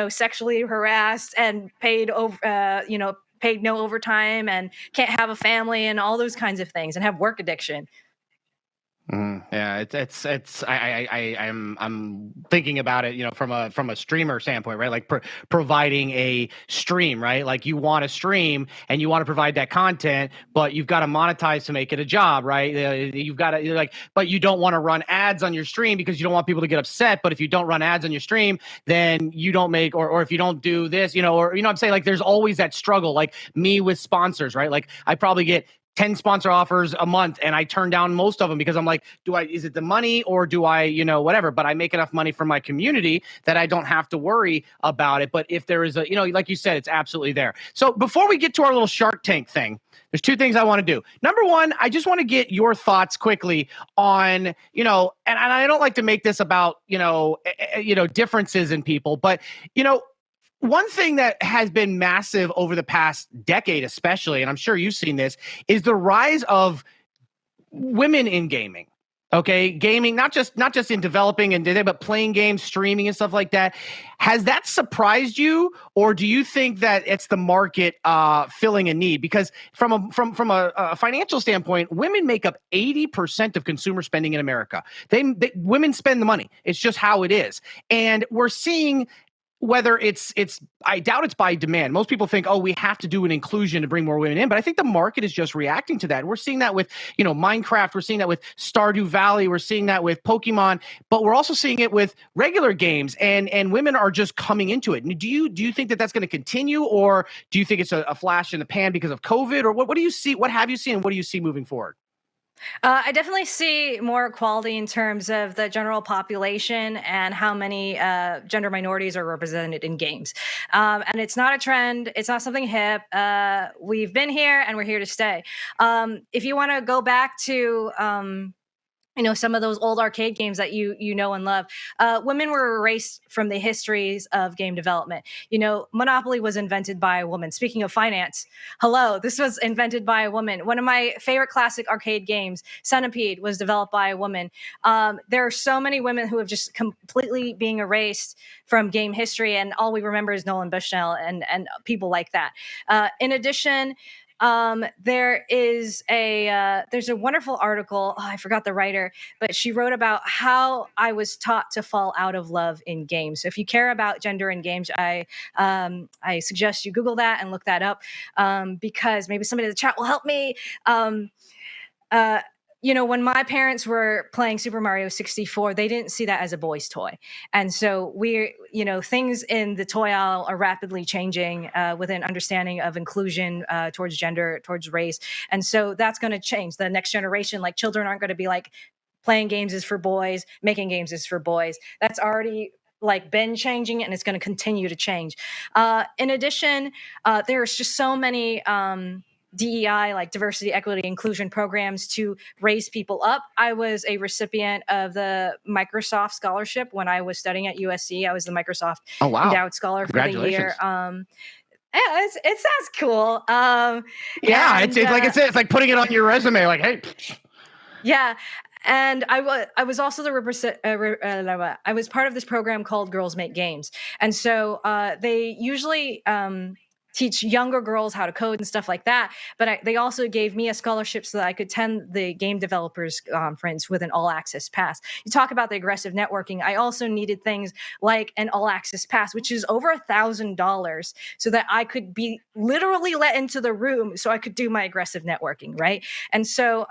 sexually harassed and paid no overtime and can't have a family and all those kinds of things and have work addiction. Yeah, I'm thinking about it, from a streamer standpoint, right? Like providing a stream, right? Like you want to stream and you want to provide that content, but you've got to monetize to make it a job, right? You've got to but you don't want to run ads on your stream because you don't want people to get upset. But if you don't run ads on your stream, then you don't make, or if you don't do this, I'm saying, there's always that struggle, like me with sponsors, right? Like I probably get 10 sponsor offers a month and I turn down most of them because I'm like, is it the money or do I, whatever, but I make enough money for my community that I don't have to worry about it. But if there is like you said, it's absolutely there. So before we get to our little Shark Tank thing, there's two things I want to do. Number one, I just want to get your thoughts quickly on, and I don't like to make this about, differences in people, but, one thing that has been massive over the past decade, especially, and I'm sure you've seen this, is the rise of women in gaming. Okay, gaming, not just in developing but playing games, streaming, and stuff like that. Has that surprised you, or do you think that it's the market filling a need? Because from a financial standpoint, women make up 80% of consumer spending in America. Women spend the money. It's just how it is, and we're seeing. Whether it's I doubt it's by demand. Most people think, we have to do an inclusion to bring more women in. But I think the market is just reacting to that. And we're seeing that with, Minecraft. We're seeing that with Stardew Valley. We're seeing that with Pokemon. But we're also seeing it with regular games. And women are just coming into it. Do you think that that's going to continue? Or do you think it's a flash in the pan because of COVID? Or what do you see? What have you seen? And what do you see moving forward? I definitely see more equality in terms of the general population and how many gender minorities are represented in games. And it's not a trend. It's not something hip. We've been here and we're here to stay. If you want to go back to some of those old arcade games that you know and love. Women were erased from the histories of game development. Monopoly was invented by a woman. Speaking of finance, hello, this was invented by a woman. One of my favorite classic arcade games, Centipede, was developed by a woman. There are so many women who have just completely being erased from game history, and all we remember is Nolan Bushnell and people like that. In addition, there's a wonderful article. I forgot the writer, but she wrote about how I was taught to fall out of love in games. So if you care about gender in games, I suggest you Google that and look that up, because maybe somebody in the chat will help me. When my parents were playing Super Mario 64, they didn't see that as a boy's toy. And so things in the toy aisle are rapidly changing with an understanding of inclusion towards gender, towards race. And so that's going to change. The next generation, children aren't going to be like, playing games is for boys, making games is for boys. That's already like been changing, and it's going to continue to change. In addition, there's just so many DEI, like diversity, equity, inclusion programs to raise people up. I was a recipient of the Microsoft Scholarship when I was studying at USC. I was the Microsoft Endowed Scholar for the year. Yeah, it sounds cool. It's like putting it on your resume. Like, hey. Yeah. And I was also I was part of this program called Girls Make Games. And so they usually teach younger girls how to code and stuff like that. But they also gave me a scholarship so that I could attend the game developers conference with an all access pass. You talk about the aggressive networking. I also needed things like an all access pass, which is over $1,000, so that I could be literally let into the room so I could do my aggressive networking. Right. And so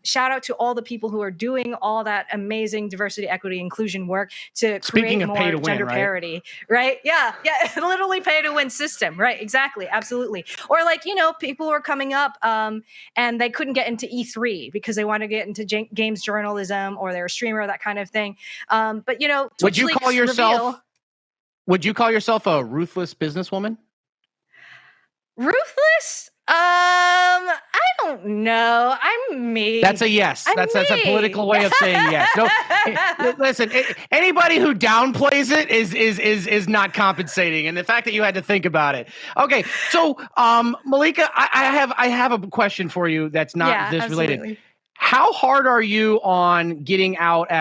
shout out to all the people who are doing all that amazing diversity, equity, inclusion work to create more gender parity. Right. Yeah. Literally pay to win system. Right. Exactly. Absolutely. Or like, people were coming up and they couldn't get into E3 because they want to get into games journalism, or they're a streamer, that kind of thing. But would you call yourself a ruthless businesswoman? Ruthless? I don't know. I'm me. That's a yes. That's a political way of saying yes. No, listen. Anybody who downplays it is not compensating, and the fact that you had to think about it. Okay, so Malika, I have a question for you that's not this related. Absolutely. How hard are you on getting out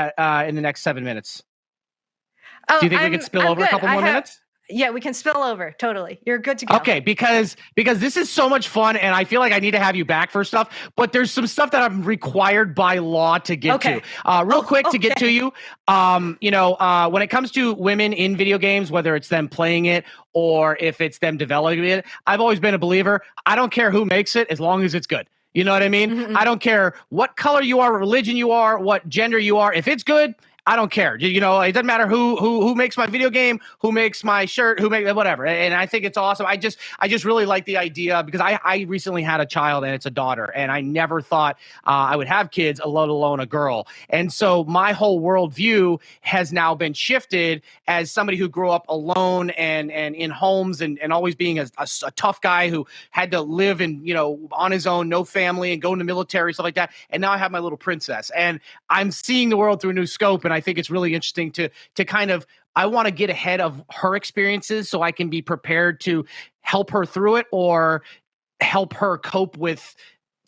in the next 7 minutes? Do you think we could spill over a couple more minutes? Yeah, we can spill over. Totally. You're good to go. Okay, because this is so much fun, and I feel like I need to have you back for stuff, but there's some stuff that I'm required by law to get to. Real quick to get to you, when it comes to women in video games, whether it's them playing it or if it's them developing it, I've always been a believer. I don't care who makes it as long as it's good. You know what I mean? Mm-hmm. I don't care what color you are, religion you are, what gender you are. If it's good, I don't care. It doesn't matter who makes my video game, who makes my shirt, who makes whatever. And I think it's awesome. I just really like the idea, because I recently had a child, and it's a daughter, and I never thought I would have kids, let alone a girl. And so my whole worldview has now been shifted as somebody who grew up alone and in homes and always being a tough guy who had to live on his own, no family, and go in the military, stuff like that. And now I have my little princess, and I'm seeing the world through a new scope. And I think it's really interesting to kind of, I want to get ahead of her experiences so I can be prepared to help her through it, or help her cope with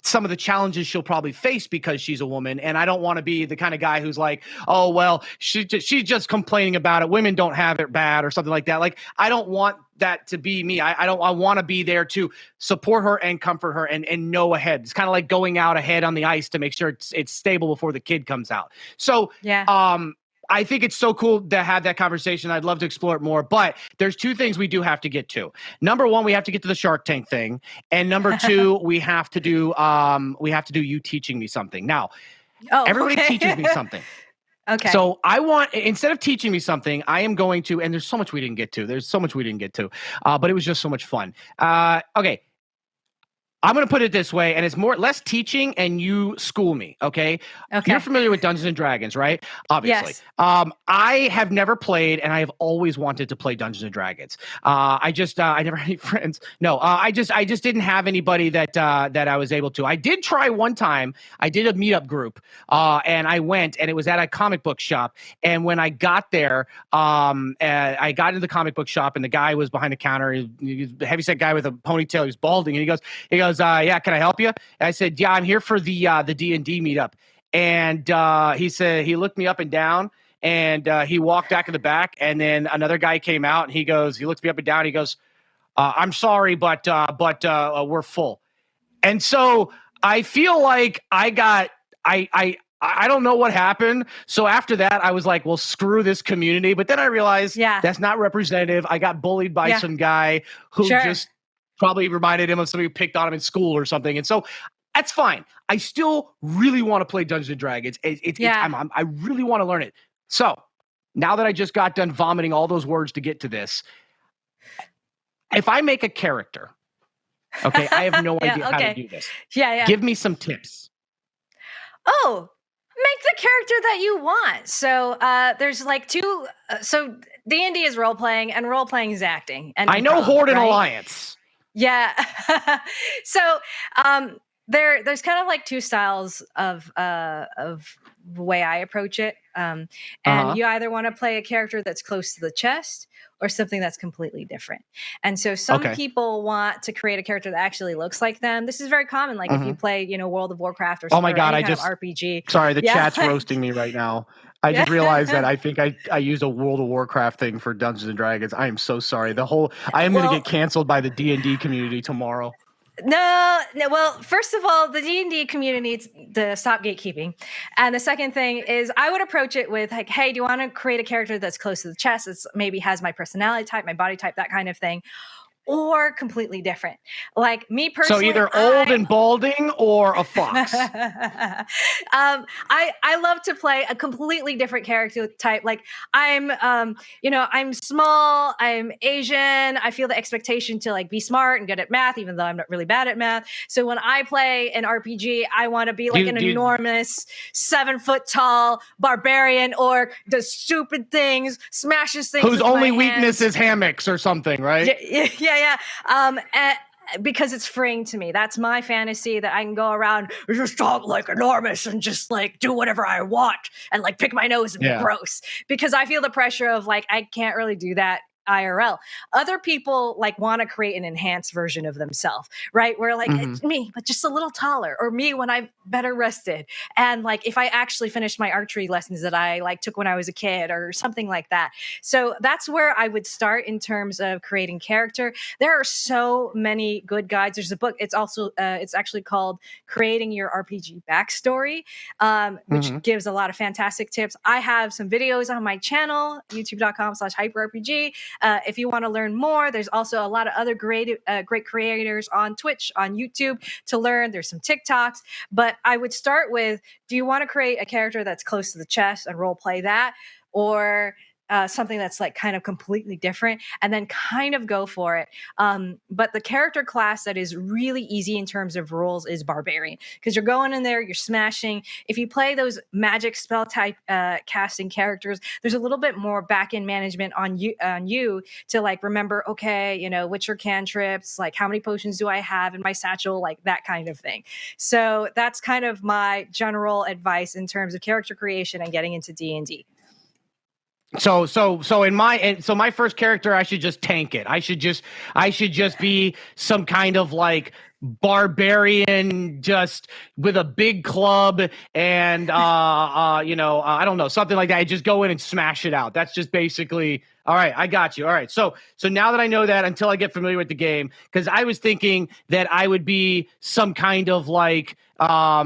some of the challenges she'll probably face because she's a woman. And I don't want to be the kind of guy who's like, oh, well, she's just complaining about it. Women don't have it bad, or something like that. Like, I don't want that to be me. I want to be there to support her and comfort her and know ahead. It's kind of like going out ahead on the ice to make sure it's stable before the kid comes out. So, I think it's so cool to have that conversation. I'd love to explore it more, but there's two things we do have to get to. Number one, we have to get to the Shark Tank thing, and number two, we have to do you teaching me something. Now, everybody teaches me something. Okay. So I want, instead of teaching me something, I am going to, and there's so much we didn't get to. But it was just so much fun. Okay. I'm going to put it this way, and it's less teaching and you school me, okay? You're familiar with Dungeons & Dragons, right? Obviously. Yes. I have never played, and I have always wanted to play Dungeons & Dragons. I never had any friends. No, I just didn't have anybody that I was able to. I did try one time. I did a meetup group, and I went, and it was at a comic book shop. And when I got there, I got into the comic book shop, and the guy was behind the counter. He was a heavyset guy with a ponytail. He was balding, and he goes, yeah, can I help you? And I said, yeah, I'm here for the D&D meetup. And he said, he looked me up and down, and he walked back in the back, and then another guy came out, and he looked me up and down. He goes, I'm sorry, but we're full. And so I feel like I don't know what happened. So after that, I was like, well, screw this community. But then I realized that's not representative. I got bullied by some guy who just probably reminded him of somebody who picked on him in school or something. And so that's fine. I still really want to play Dungeons & Dragons. I really want to learn it. So now that I just got done vomiting all those words to get to this, if I make a character, okay, I have no idea how to do this. Give me some tips. Oh, make the character that you want. So there's like two. So D&D is role playing, and role playing is acting. And I know improv, Horde and right? Alliance. Yeah. So there's kind of like two styles of the way I approach it. And you either want to play a character that's close to the chest or something that's completely different. And so some people want to create a character that actually looks like them. This is very common. Like if you play, World of Warcraft or, oh my God, any kind of RPG. Sorry, the chat's roasting me right now. I just realized that I think I used a World of Warcraft thing for Dungeons and Dragons. I am so sorry. I am going to get canceled by the D&D community tomorrow. No. Well, first of all, the D&D community needs to stop gatekeeping. And the second thing is I would approach it with like, hey, do you want to create a character that's close to the chest? That's maybe has my personality type, my body type, that kind of thing. Or completely different. Like me personally. So either old and balding or a fox. I love to play a completely different character type. Like I'm small, I'm Asian. I feel the expectation to like be smart and good at math, even though I'm not really bad at math. So when I play an RPG, I want to be like an enormous 7 foot tall barbarian orc, does stupid things, smashes things. Whose only weakness is hammocks or something, right? Yeah. Because it's freeing to me. That's my fantasy, that I can go around and just talk like enormous and just like do whatever I want and like pick my nose and be gross. Because I feel the pressure of like, I can't really do that IRL. Other people like want to create an enhanced version of themselves, right? Where like it's me, but just a little taller, or me when I'm better rested. And like if I actually finished my archery lessons that I like took when I was a kid or something like that. So that's where I would start in terms of creating character. There are so many good guides. There's a book. It's also it's actually called Creating Your RPG Backstory, which gives a lot of fantastic tips. I have some videos on my channel, youtube.com/hyperrpg. If you want to learn more, there's also a lot of other great creators on Twitch, on YouTube to learn. There's some TikToks, but I would start with, do you want to create a character that's close to the chest and role play that? Or something that's like kind of completely different, and then kind of go for it. But the character class that is really easy in terms of rules is Barbarian, because you're going in there, you're smashing. If you play those magic spell type casting characters, there's a little bit more back end management on you to like remember, okay, which are cantrips, like how many potions do I have in my satchel, like that kind of thing. So that's kind of my general advice in terms of character creation and getting into D&D. So my first character, I should just tank it. I should just be some kind of like barbarian, just with a big club and I don't know, something like that. I just go in and smash it out. That's just basically. All right, I got you. All right, so now that I know that, until I get familiar with the game, because I was thinking that I would be some kind of like never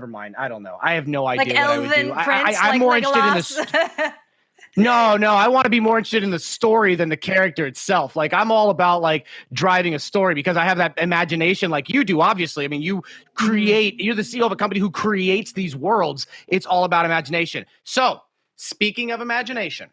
mind. I don't know. I have no idea like what I would do. Prince, I'm more interested in this. No, I want to be more interested in the story than the character itself. Like I'm all about like driving a story, because I have that imagination like you do, obviously. I mean, you're the CEO of a company who creates these worlds. It's all about imagination. So speaking of imagination,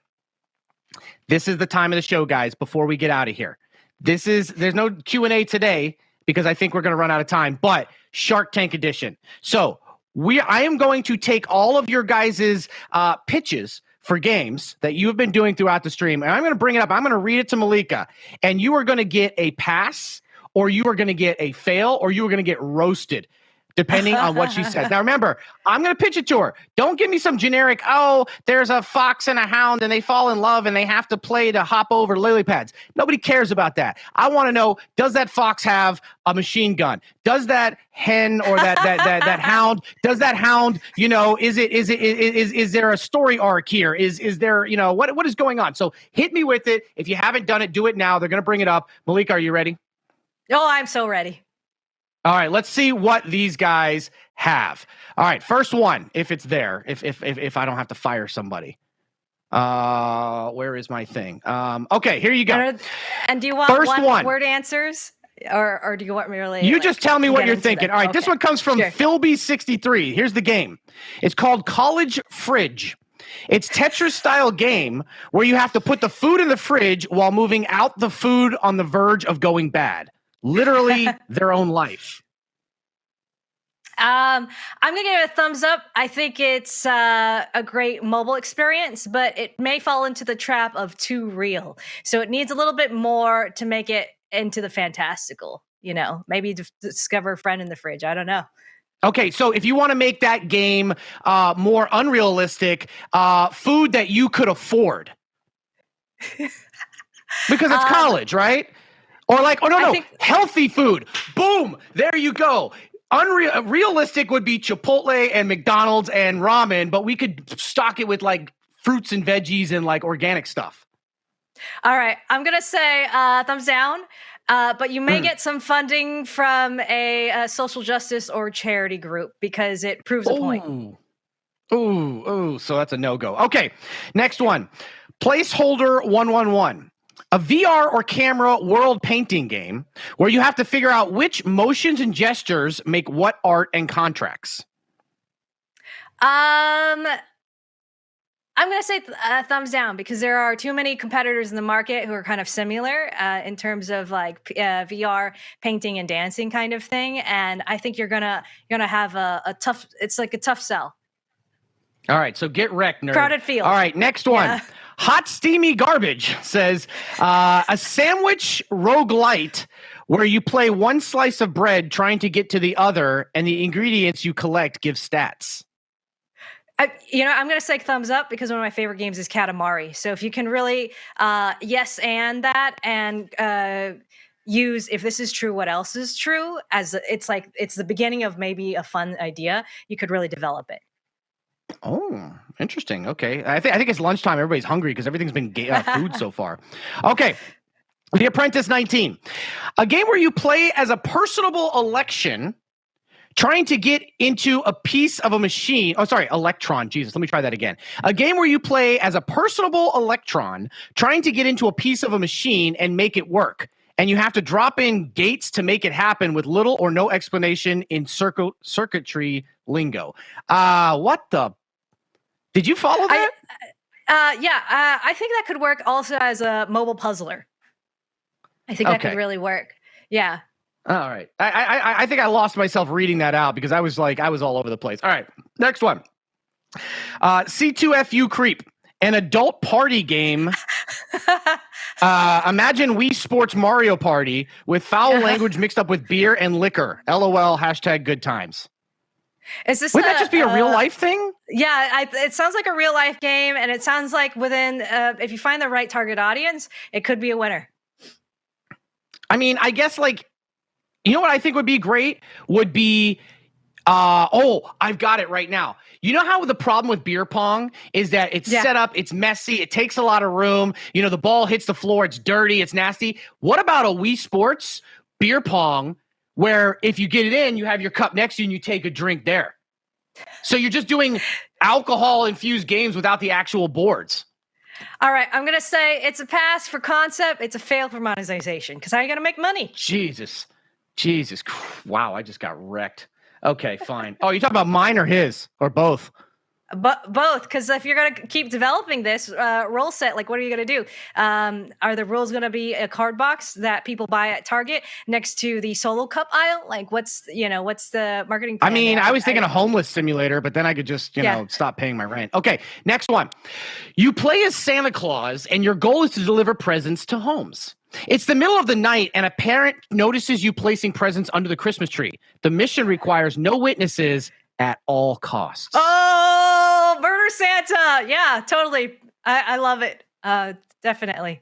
this is the time of the show, guys, before we get out of here. There's no Q&A today because I think we're going to run out of time, but Shark Tank edition. So I am going to take all of your guys' pitches for games that you have been doing throughout the stream, and I'm going to bring it up. I'm going to read it to Malika, and you are going to get a pass, or you are going to get a fail, or you are going to get roasted, depending on what she says. Now, remember, I'm going to pitch it to her. Don't give me some generic, there's a fox and a hound, and they fall in love, and they have to play to hop over lily pads. Nobody cares about that. I want to know, does that fox have a machine gun? Does that hen or that hound, is there a story arc here? Is there, what is going on? So hit me with it. If you haven't done it, do it now. They're going to bring it up. Malika, are you ready? Oh, I'm so ready. All right, let's see what these guys have. All right, first one, if it's there, if I don't have to fire somebody. Where is my thing? Okay, here you go. And do you want one-word answers, or do you want me really? You just tell me what you're thinking. All right, This one comes from Philby63. Here's the game. It's called College Fridge. It's Tetris-style game where you have to put the food in the fridge while moving out the food on the verge of going bad. Literally their own life. I'm gonna give it a thumbs up. I think it's a great mobile experience, but it may fall into the trap of too real. So it needs a little bit more to make it into the fantastical. Maybe discover a friend in the fridge. I don't know. Okay, so if you want to make that game more unrealistic, food that you could afford, because it's college, right? Or healthy food. Boom, there you go. Realistic would be Chipotle and McDonald's and ramen, but we could stock it with like fruits and veggies and like organic stuff. All right, I'm gonna say thumbs down. But you may get some funding from a social justice or charity group because it proves a point. Ooh, so that's a no-go. Okay, next one. Placeholder 111. A VR or camera world painting game where you have to figure out which motions and gestures make what art and contracts. I'm going to say thumbs down because there are too many competitors in the market who are kind of similar in terms of like VR painting and dancing kind of thing, and I think you're gonna have a tough. It's like a tough sell. All right, so get wrecked, nerd. Crowded field. All right, next one. Yeah. Hot Steamy Garbage says, a sandwich roguelite where you play one slice of bread trying to get to the other, and the ingredients you collect give stats. I'm going to say thumbs up because one of my favorite games is Katamari. So if you can really yes and that and use if this is true, what else is true, as it's the beginning of maybe a fun idea, you could really develop it. Oh, interesting. Okay. I think it's lunchtime. Everybody's hungry because everything's been food so far. Okay. The Apprentice 19. A game where you play as a personable election trying to get into a piece of a machine. Oh, sorry, electron. Jesus, let me try that again. A game where you play as a personable electron trying to get into a piece of a machine and make it work. And you have to drop in gates to make it happen with little or no explanation in circuitry lingo. What the? Did you follow that? I think that could work also as a mobile puzzler. I think that could really work. Yeah. All right. I think I lost myself reading that out because I was all over the place. All right. Next one. C2FU Creep. An adult party game. Imagine Wii Sports Mario Party with foul language mixed up with beer and liquor. LOL, #good times. Wouldn't that just be a real life thing? Yeah, it sounds like a real life game, and it sounds like within, if you find the right target audience, it could be a winner. I mean, I guess what I think would be great would be, I've got it right now. You know how the problem with beer pong is that it's set up, it's messy, it takes a lot of room. The ball hits the floor, it's dirty, it's nasty. What about a Wii Sports beer pong where if you get it in, you have your cup next to you and you take a drink there? So you're just doing alcohol-infused games without the actual boards. All right, I'm going to say it's a pass for concept. It's a fail for monetization because how are you going to make money? Jesus. Wow, I just got wrecked. Okay, fine. Oh, you talking about mine or his or both? Both, because if you're going to keep developing this rule set, what are you going to do? Are the rules going to be a card box that people buy at Target next to the solo cup aisle? What's the marketing plan? I mean, I was thinking a homeless simulator, but then I could just, stop paying my rent. Okay, next one. You play as Santa Claus, and your goal is to deliver presents to homes. It's the middle of the night, and a parent notices you placing presents under the Christmas tree. The mission requires no witnesses at all costs. Oh, murder Santa. Yeah, totally. I love it. Definitely.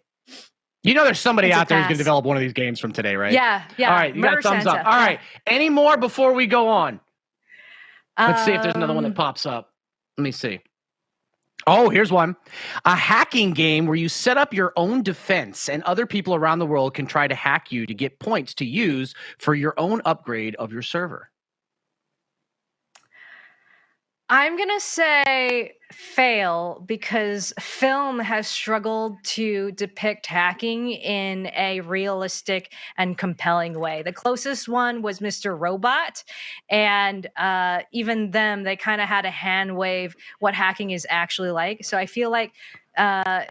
There's somebody out there who's going to develop one of these games from today, right? Yeah. All right, you got thumbs up. All right. Any more before we go on? Let's see if there's another one that pops up. Let me see. Oh, here's one. A hacking game where you set up your own defense and other people around the world can try to hack you to get points to use for your own upgrade of your server. I'm going to say fail because film has struggled to depict hacking in a realistic and compelling way. The closest one was Mr. Robot, and even them, they kind of had a hand wave what hacking is actually like. So I feel like I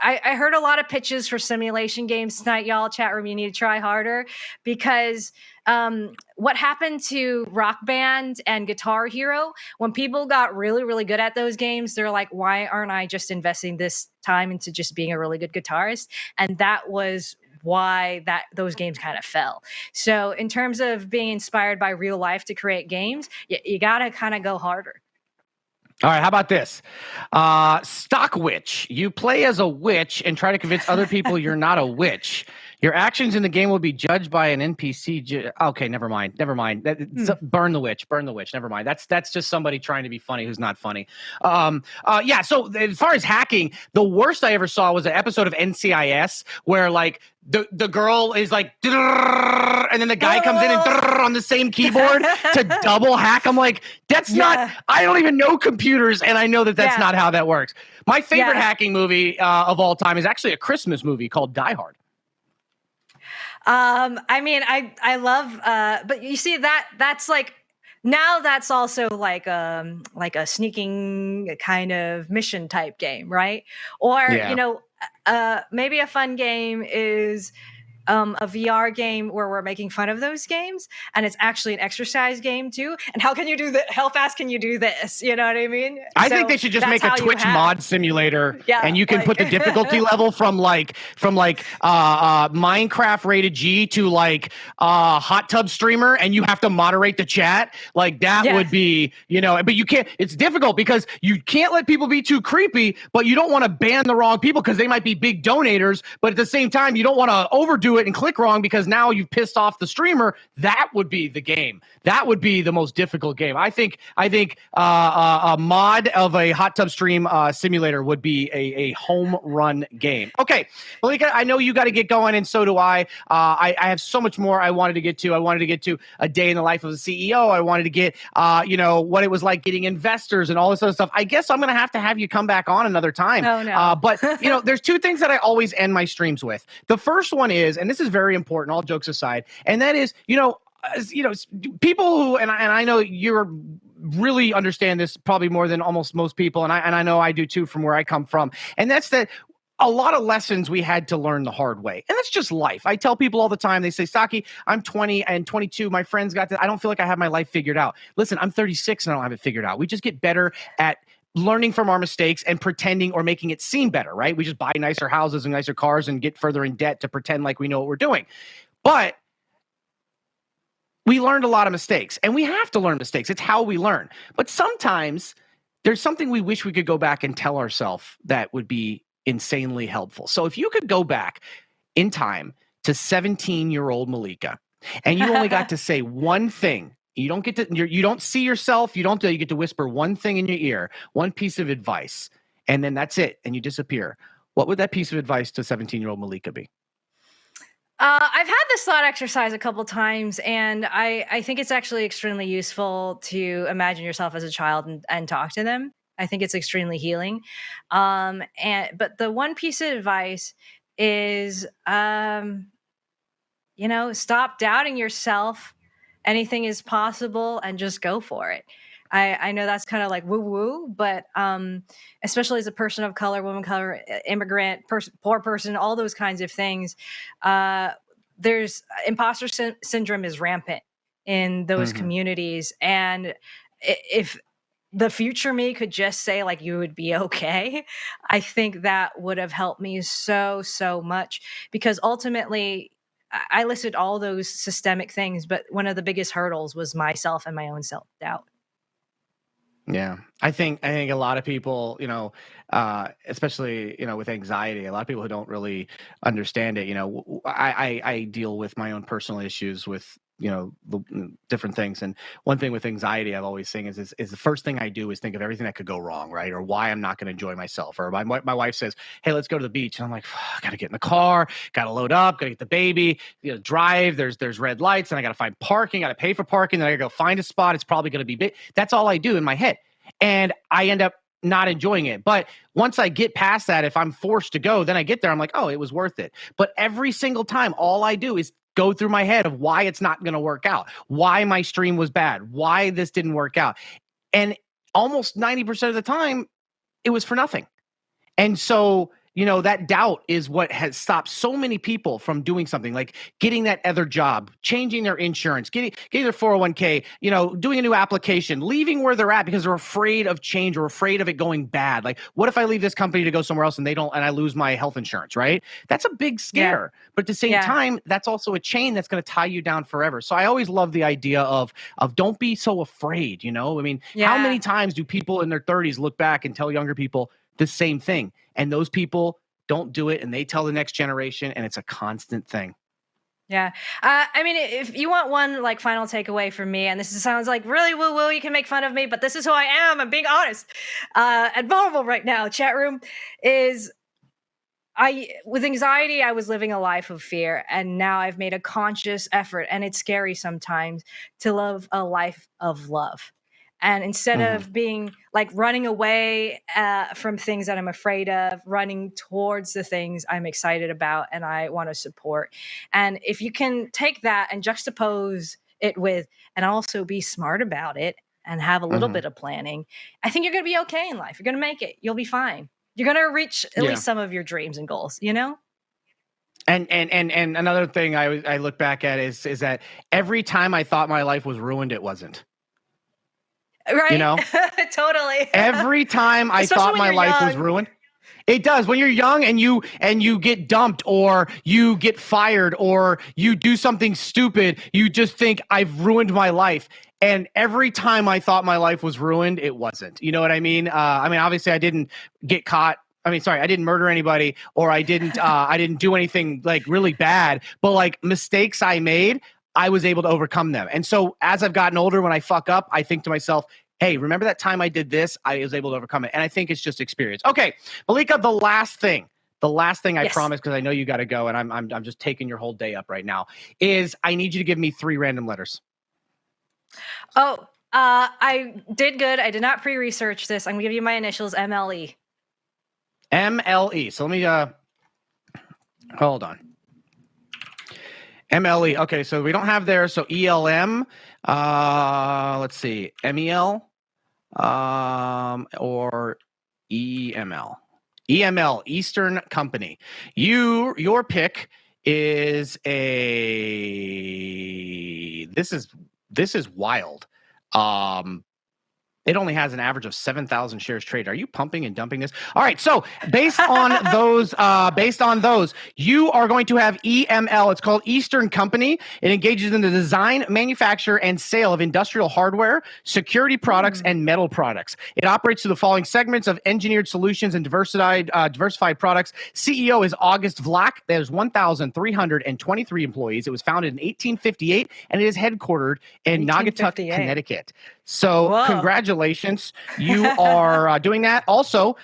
heard a lot of pitches for simulation games tonight, y'all. Chat room, you need to try harder because what happened to Rock Band and Guitar Hero, when people got really, really good at those games, they're like, why aren't I just investing this time into just being a really good guitarist? And that was why those games kind of fell. So in terms of being inspired by real life to create games, you got to kind of go harder. All right, how about this? Stock witch. You play as a witch and try to convince other people you're not a witch. Your actions in the game will be judged by an NPC. Okay, never mind. Burn the witch. Never mind. That's just somebody trying to be funny who's not funny. Yeah. So as far as hacking, the worst I ever saw was an episode of NCIS where like the girl is like, and then the guy comes in and on the same keyboard to double hack. I'm like, that's not. I don't even know computers, and I know that's not how that works. My favorite hacking movie of all time is actually a Christmas movie called Die Hard. I mean, I love, but you see that's like, now that's also like a sneaking kind of mission type game, right? Or, maybe a fun game is a VR game where we're making fun of those games, and it's actually an exercise game too. And how can you do that? How fast can you do this? You know what I mean? I think they should just make a Twitch mod simulator, and you can put the difficulty level from Minecraft rated G to like hot tub streamer, and you have to moderate the chat. Like that would be, but you can't. It's difficult because you can't let people be too creepy, but you don't want to ban the wrong people because they might be big donators. But at the same time, you don't want to overdo it and click wrong because now you've pissed off the streamer. That would be the game. That would be the most difficult game. I think a mod of a hot tub stream simulator would be a home run game. Okay, Malika, I know you got to get going, and so do I. I have so much more I wanted to get to. I wanted to get to a day in the life of a CEO. I wanted to get what it was like getting investors and all this other stuff. I guess I'm going to have you come back on another time. Oh, no. But there's two things that I always end my streams with. The first one is, and this is very important, all jokes aside, and that is, people who, and I know you're really understand this probably more than almost most people, and I know I do too from where I come from, and that's that a lot of lessons we had to learn the hard way. And that's just life. I tell people all the time, they say, Stocky, I'm 20 and 22. My friends got this. I don't feel like I have my life figured out. Listen, I'm 36 and I don't have it figured out. We just get better at learning from our mistakes and pretending or making it seem better, right? We just buy nicer houses and nicer cars and get further in debt to pretend like we know what we're doing. But we learned a lot of mistakes, and we have to learn mistakes. It's how we learn. But sometimes there's something we wish we could go back and tell ourselves that would be insanely helpful. So if you could go back in time to 17-year-old Malika, and you only got to say one thing, you don't see yourself, you get to whisper one thing in your ear, one piece of advice, and then that's it, and you disappear. What would that piece of advice to 17-year-old Malika be? I've had this thought exercise a couple times, and I think it's actually extremely useful to imagine yourself as a child and talk to them. I think it's extremely healing. But the one piece of advice is, stop doubting yourself. Anything is possible, and just go for it. I know that's kind of like woo-woo, but especially as a person of color, woman of color, immigrant, poor person, all those kinds of things, there's imposter syndrome is rampant in those communities. And if the future me could just say like, you would be okay, I think that would have helped me so much, because ultimately I listed all those systemic things, but one of the biggest hurdles was myself and my own self-doubt. Yeah, I think a lot of people, especially, with anxiety, a lot of people who don't really understand it, I deal with my own personal issues with, the different things. And one thing with anxiety, I've always seen is the first thing I do is think of everything that could go wrong, right? Or why I'm not going to enjoy myself. Or my wife says, hey, let's go to the beach. And I'm like, got to get in the car, got to load up, got to get the baby, drive. There's red lights, and I got to find parking, got to pay for parking. Then I got to go find a spot. It's probably going to be big. That's all I do in my head. And I end up not enjoying it. But once I get past that, if I'm forced to go, then I get there, I'm like, oh, it was worth it. But every single time, all I do is go through my head of why it's not going to work out, why my stream was bad, why this didn't work out. And almost 90% of the time, it was for nothing. And so that doubt is what has stopped so many people from doing something like getting that other job, changing their insurance, getting their 401k, doing a new application, leaving where they're at because they're afraid of change or afraid of it going bad. Like, what if I leave this company to go somewhere else and I lose my health insurance, right? That's a big scare. Yeah. But at the same time, that's also a chain that's going to tie you down forever. So I always love the idea of don't be so afraid, I mean, how many times do people in their 30s look back and tell younger people the same thing? And those people don't do it, and they tell the next generation, and it's a constant thing. Yeah. I mean, if you want one like final takeaway from me, and sounds like really woo-woo, you can make fun of me, but this is who I am. I'm being honest and vulnerable right now. Chat room is with anxiety, I was living a life of fear, and now I've made a conscious effort, and it's scary sometimes, to live a life of love. And instead of being like running away from things that I'm afraid of, running towards the things I'm excited about and I want to support. And if you can take that and juxtapose it with, and also be smart about it and have a little bit of planning, I think you're going to be okay in life. You're going to make it. You'll be fine. You're going to reach at least some of your dreams and goals, And another thing I look back at is that every time I thought my life was ruined, it wasn't. Right? Totally. Every time I thought my life was ruined, it does. When you're young and you get dumped or you get fired or you do something stupid, you just think I've ruined my life. And every time I thought my life was ruined, it wasn't. You know what I mean? Obviously I didn't get caught. I didn't murder anybody, or I didn't do anything like really bad, but like mistakes I made, I was able to overcome them. And so as I've gotten older, when I fuck up, I think to myself, hey, remember that time I did this? I was able to overcome it. And I think it's just experience. Okay, Malika, the last thing I promise, because I know you got to go, and I'm just taking your whole day up right now, is I need you to give me 3 random letters. Oh, I did good. I did not pre-research this. I'm going to give you my initials, MLE. MLE. So let me, hold on. MLE. Okay, so we don't have there. So ELM. Let's see. MEL. Or EML. EML, Eastern Company. Your pick is this is wild. It only has an average of 7,000 shares traded. Are you pumping and dumping this? All right. So based on those, you are going to have EML. It's called Eastern Company. It engages in the design, manufacture, and sale of industrial hardware, security products, and metal products. It operates through the following segments of engineered solutions and diversified products. CEO is August Vlak. There's 1,323 employees. It was founded in 1858, and it is headquartered in Naugatuck, Connecticut. So congratulations. You are doing that. Also,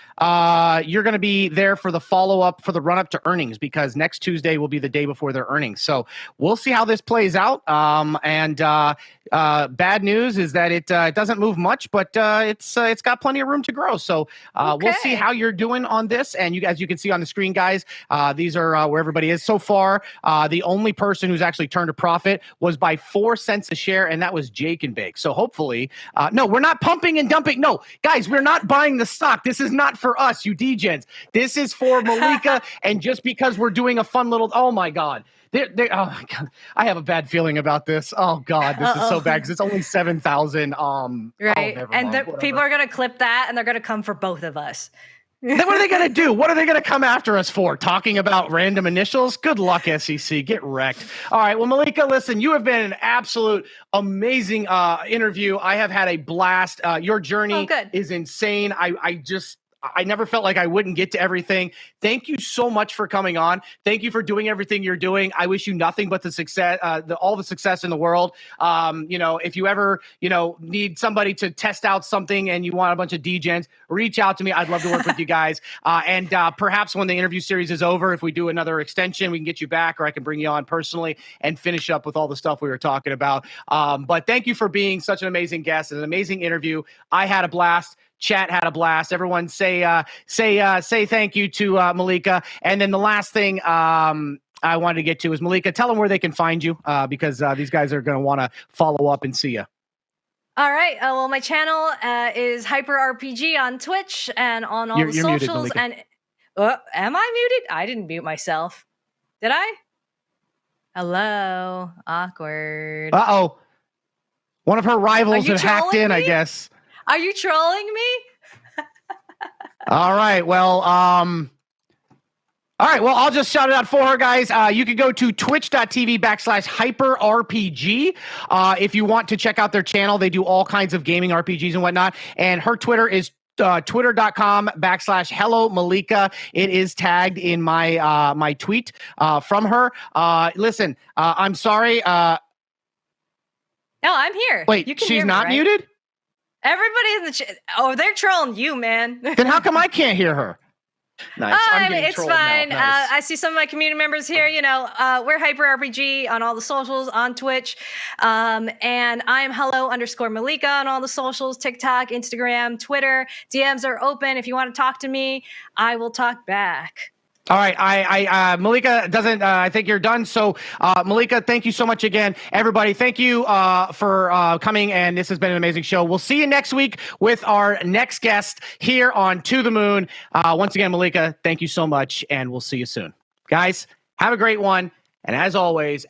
you're going to be there for the follow-up for the run-up to earnings, because next Tuesday will be the day before their earnings. So we'll see how this plays out. Bad news is that it doesn't move much, but it's got plenty of room to grow. So we'll see how you're doing on this. And as you can see on the screen, guys, these are where everybody is so far. The only person who's actually turned a profit was by 4 cents a share, and that was Jake and Bake. So hopefully, no, we're not pumping and dumping. No, guys, we're not buying the stock. This is not for us, you degens. This is for Malika. And just because we're doing a fun little, oh my God. Oh my God, I have a bad feeling about this. Oh God, this is so bad because it's only 7,000. Right, people are gonna clip that and they're gonna come for both of us. Then what are they going to do? What are they going to come after us for? Talking about random initials? Good luck, SEC. Get wrecked. All right. Well, Malika, listen, you have been an absolute amazing interview. I have had a blast. Your journey is insane. I never felt like I wouldn't get to everything. Thank you so much for coming on. Thank you for doing everything you're doing. I wish you nothing but the success, all the success in the world. If you ever, need somebody to test out something and you want a bunch of degens, reach out to me. I'd love to work with you guys. And perhaps when the interview series is over, if we do another extension, we can get you back, or I can bring you on personally and finish up with all the stuff we were talking about. But thank you for being such an amazing guest and an amazing interview. I had a blast. Chat had a blast. Everyone say thank you to Malika. And then the last thing I wanted to get to is, Malika, tell them where they can find you, because these guys are going to want to follow up and see you. All right. Well, my channel is HyperRPG on Twitch and on all the socials. Am I muted? I didn't mute myself. Did I? Hello. Awkward. Uh-oh. One of her rivals had hacked in, me? I guess. Are you trolling me? All right. Well, I'll just shout it out for her, guys. You can go to twitch.tv/HyperRPG if you want to check out their channel. They do all kinds of gaming RPGs and whatnot. And her Twitter is twitter.com/hello Malika. It is tagged in my my tweet from her. Listen, I'm sorry. No, I'm here. Wait, you can she's hear me, not right? muted? Everybody in the chat. Oh, they're trolling you, man. Then how come I can't hear her? Nice. It's fine. Nice. I see some of my community members here. We're HyperRPG on all the socials, on Twitch. And I'm hello_Malika on all the socials, TikTok, Instagram, Twitter. DMs are open. If you want to talk to me, I will talk back. All right, Malika doesn't. I think you're done. So, Malika, thank you so much again, everybody. Thank you for coming, and this has been an amazing show. We'll see you next week with our next guest here on To the Moon. Once again, Malika, thank you so much, and we'll see you soon, guys. Have a great one, and as always,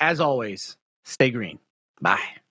stay green. Bye.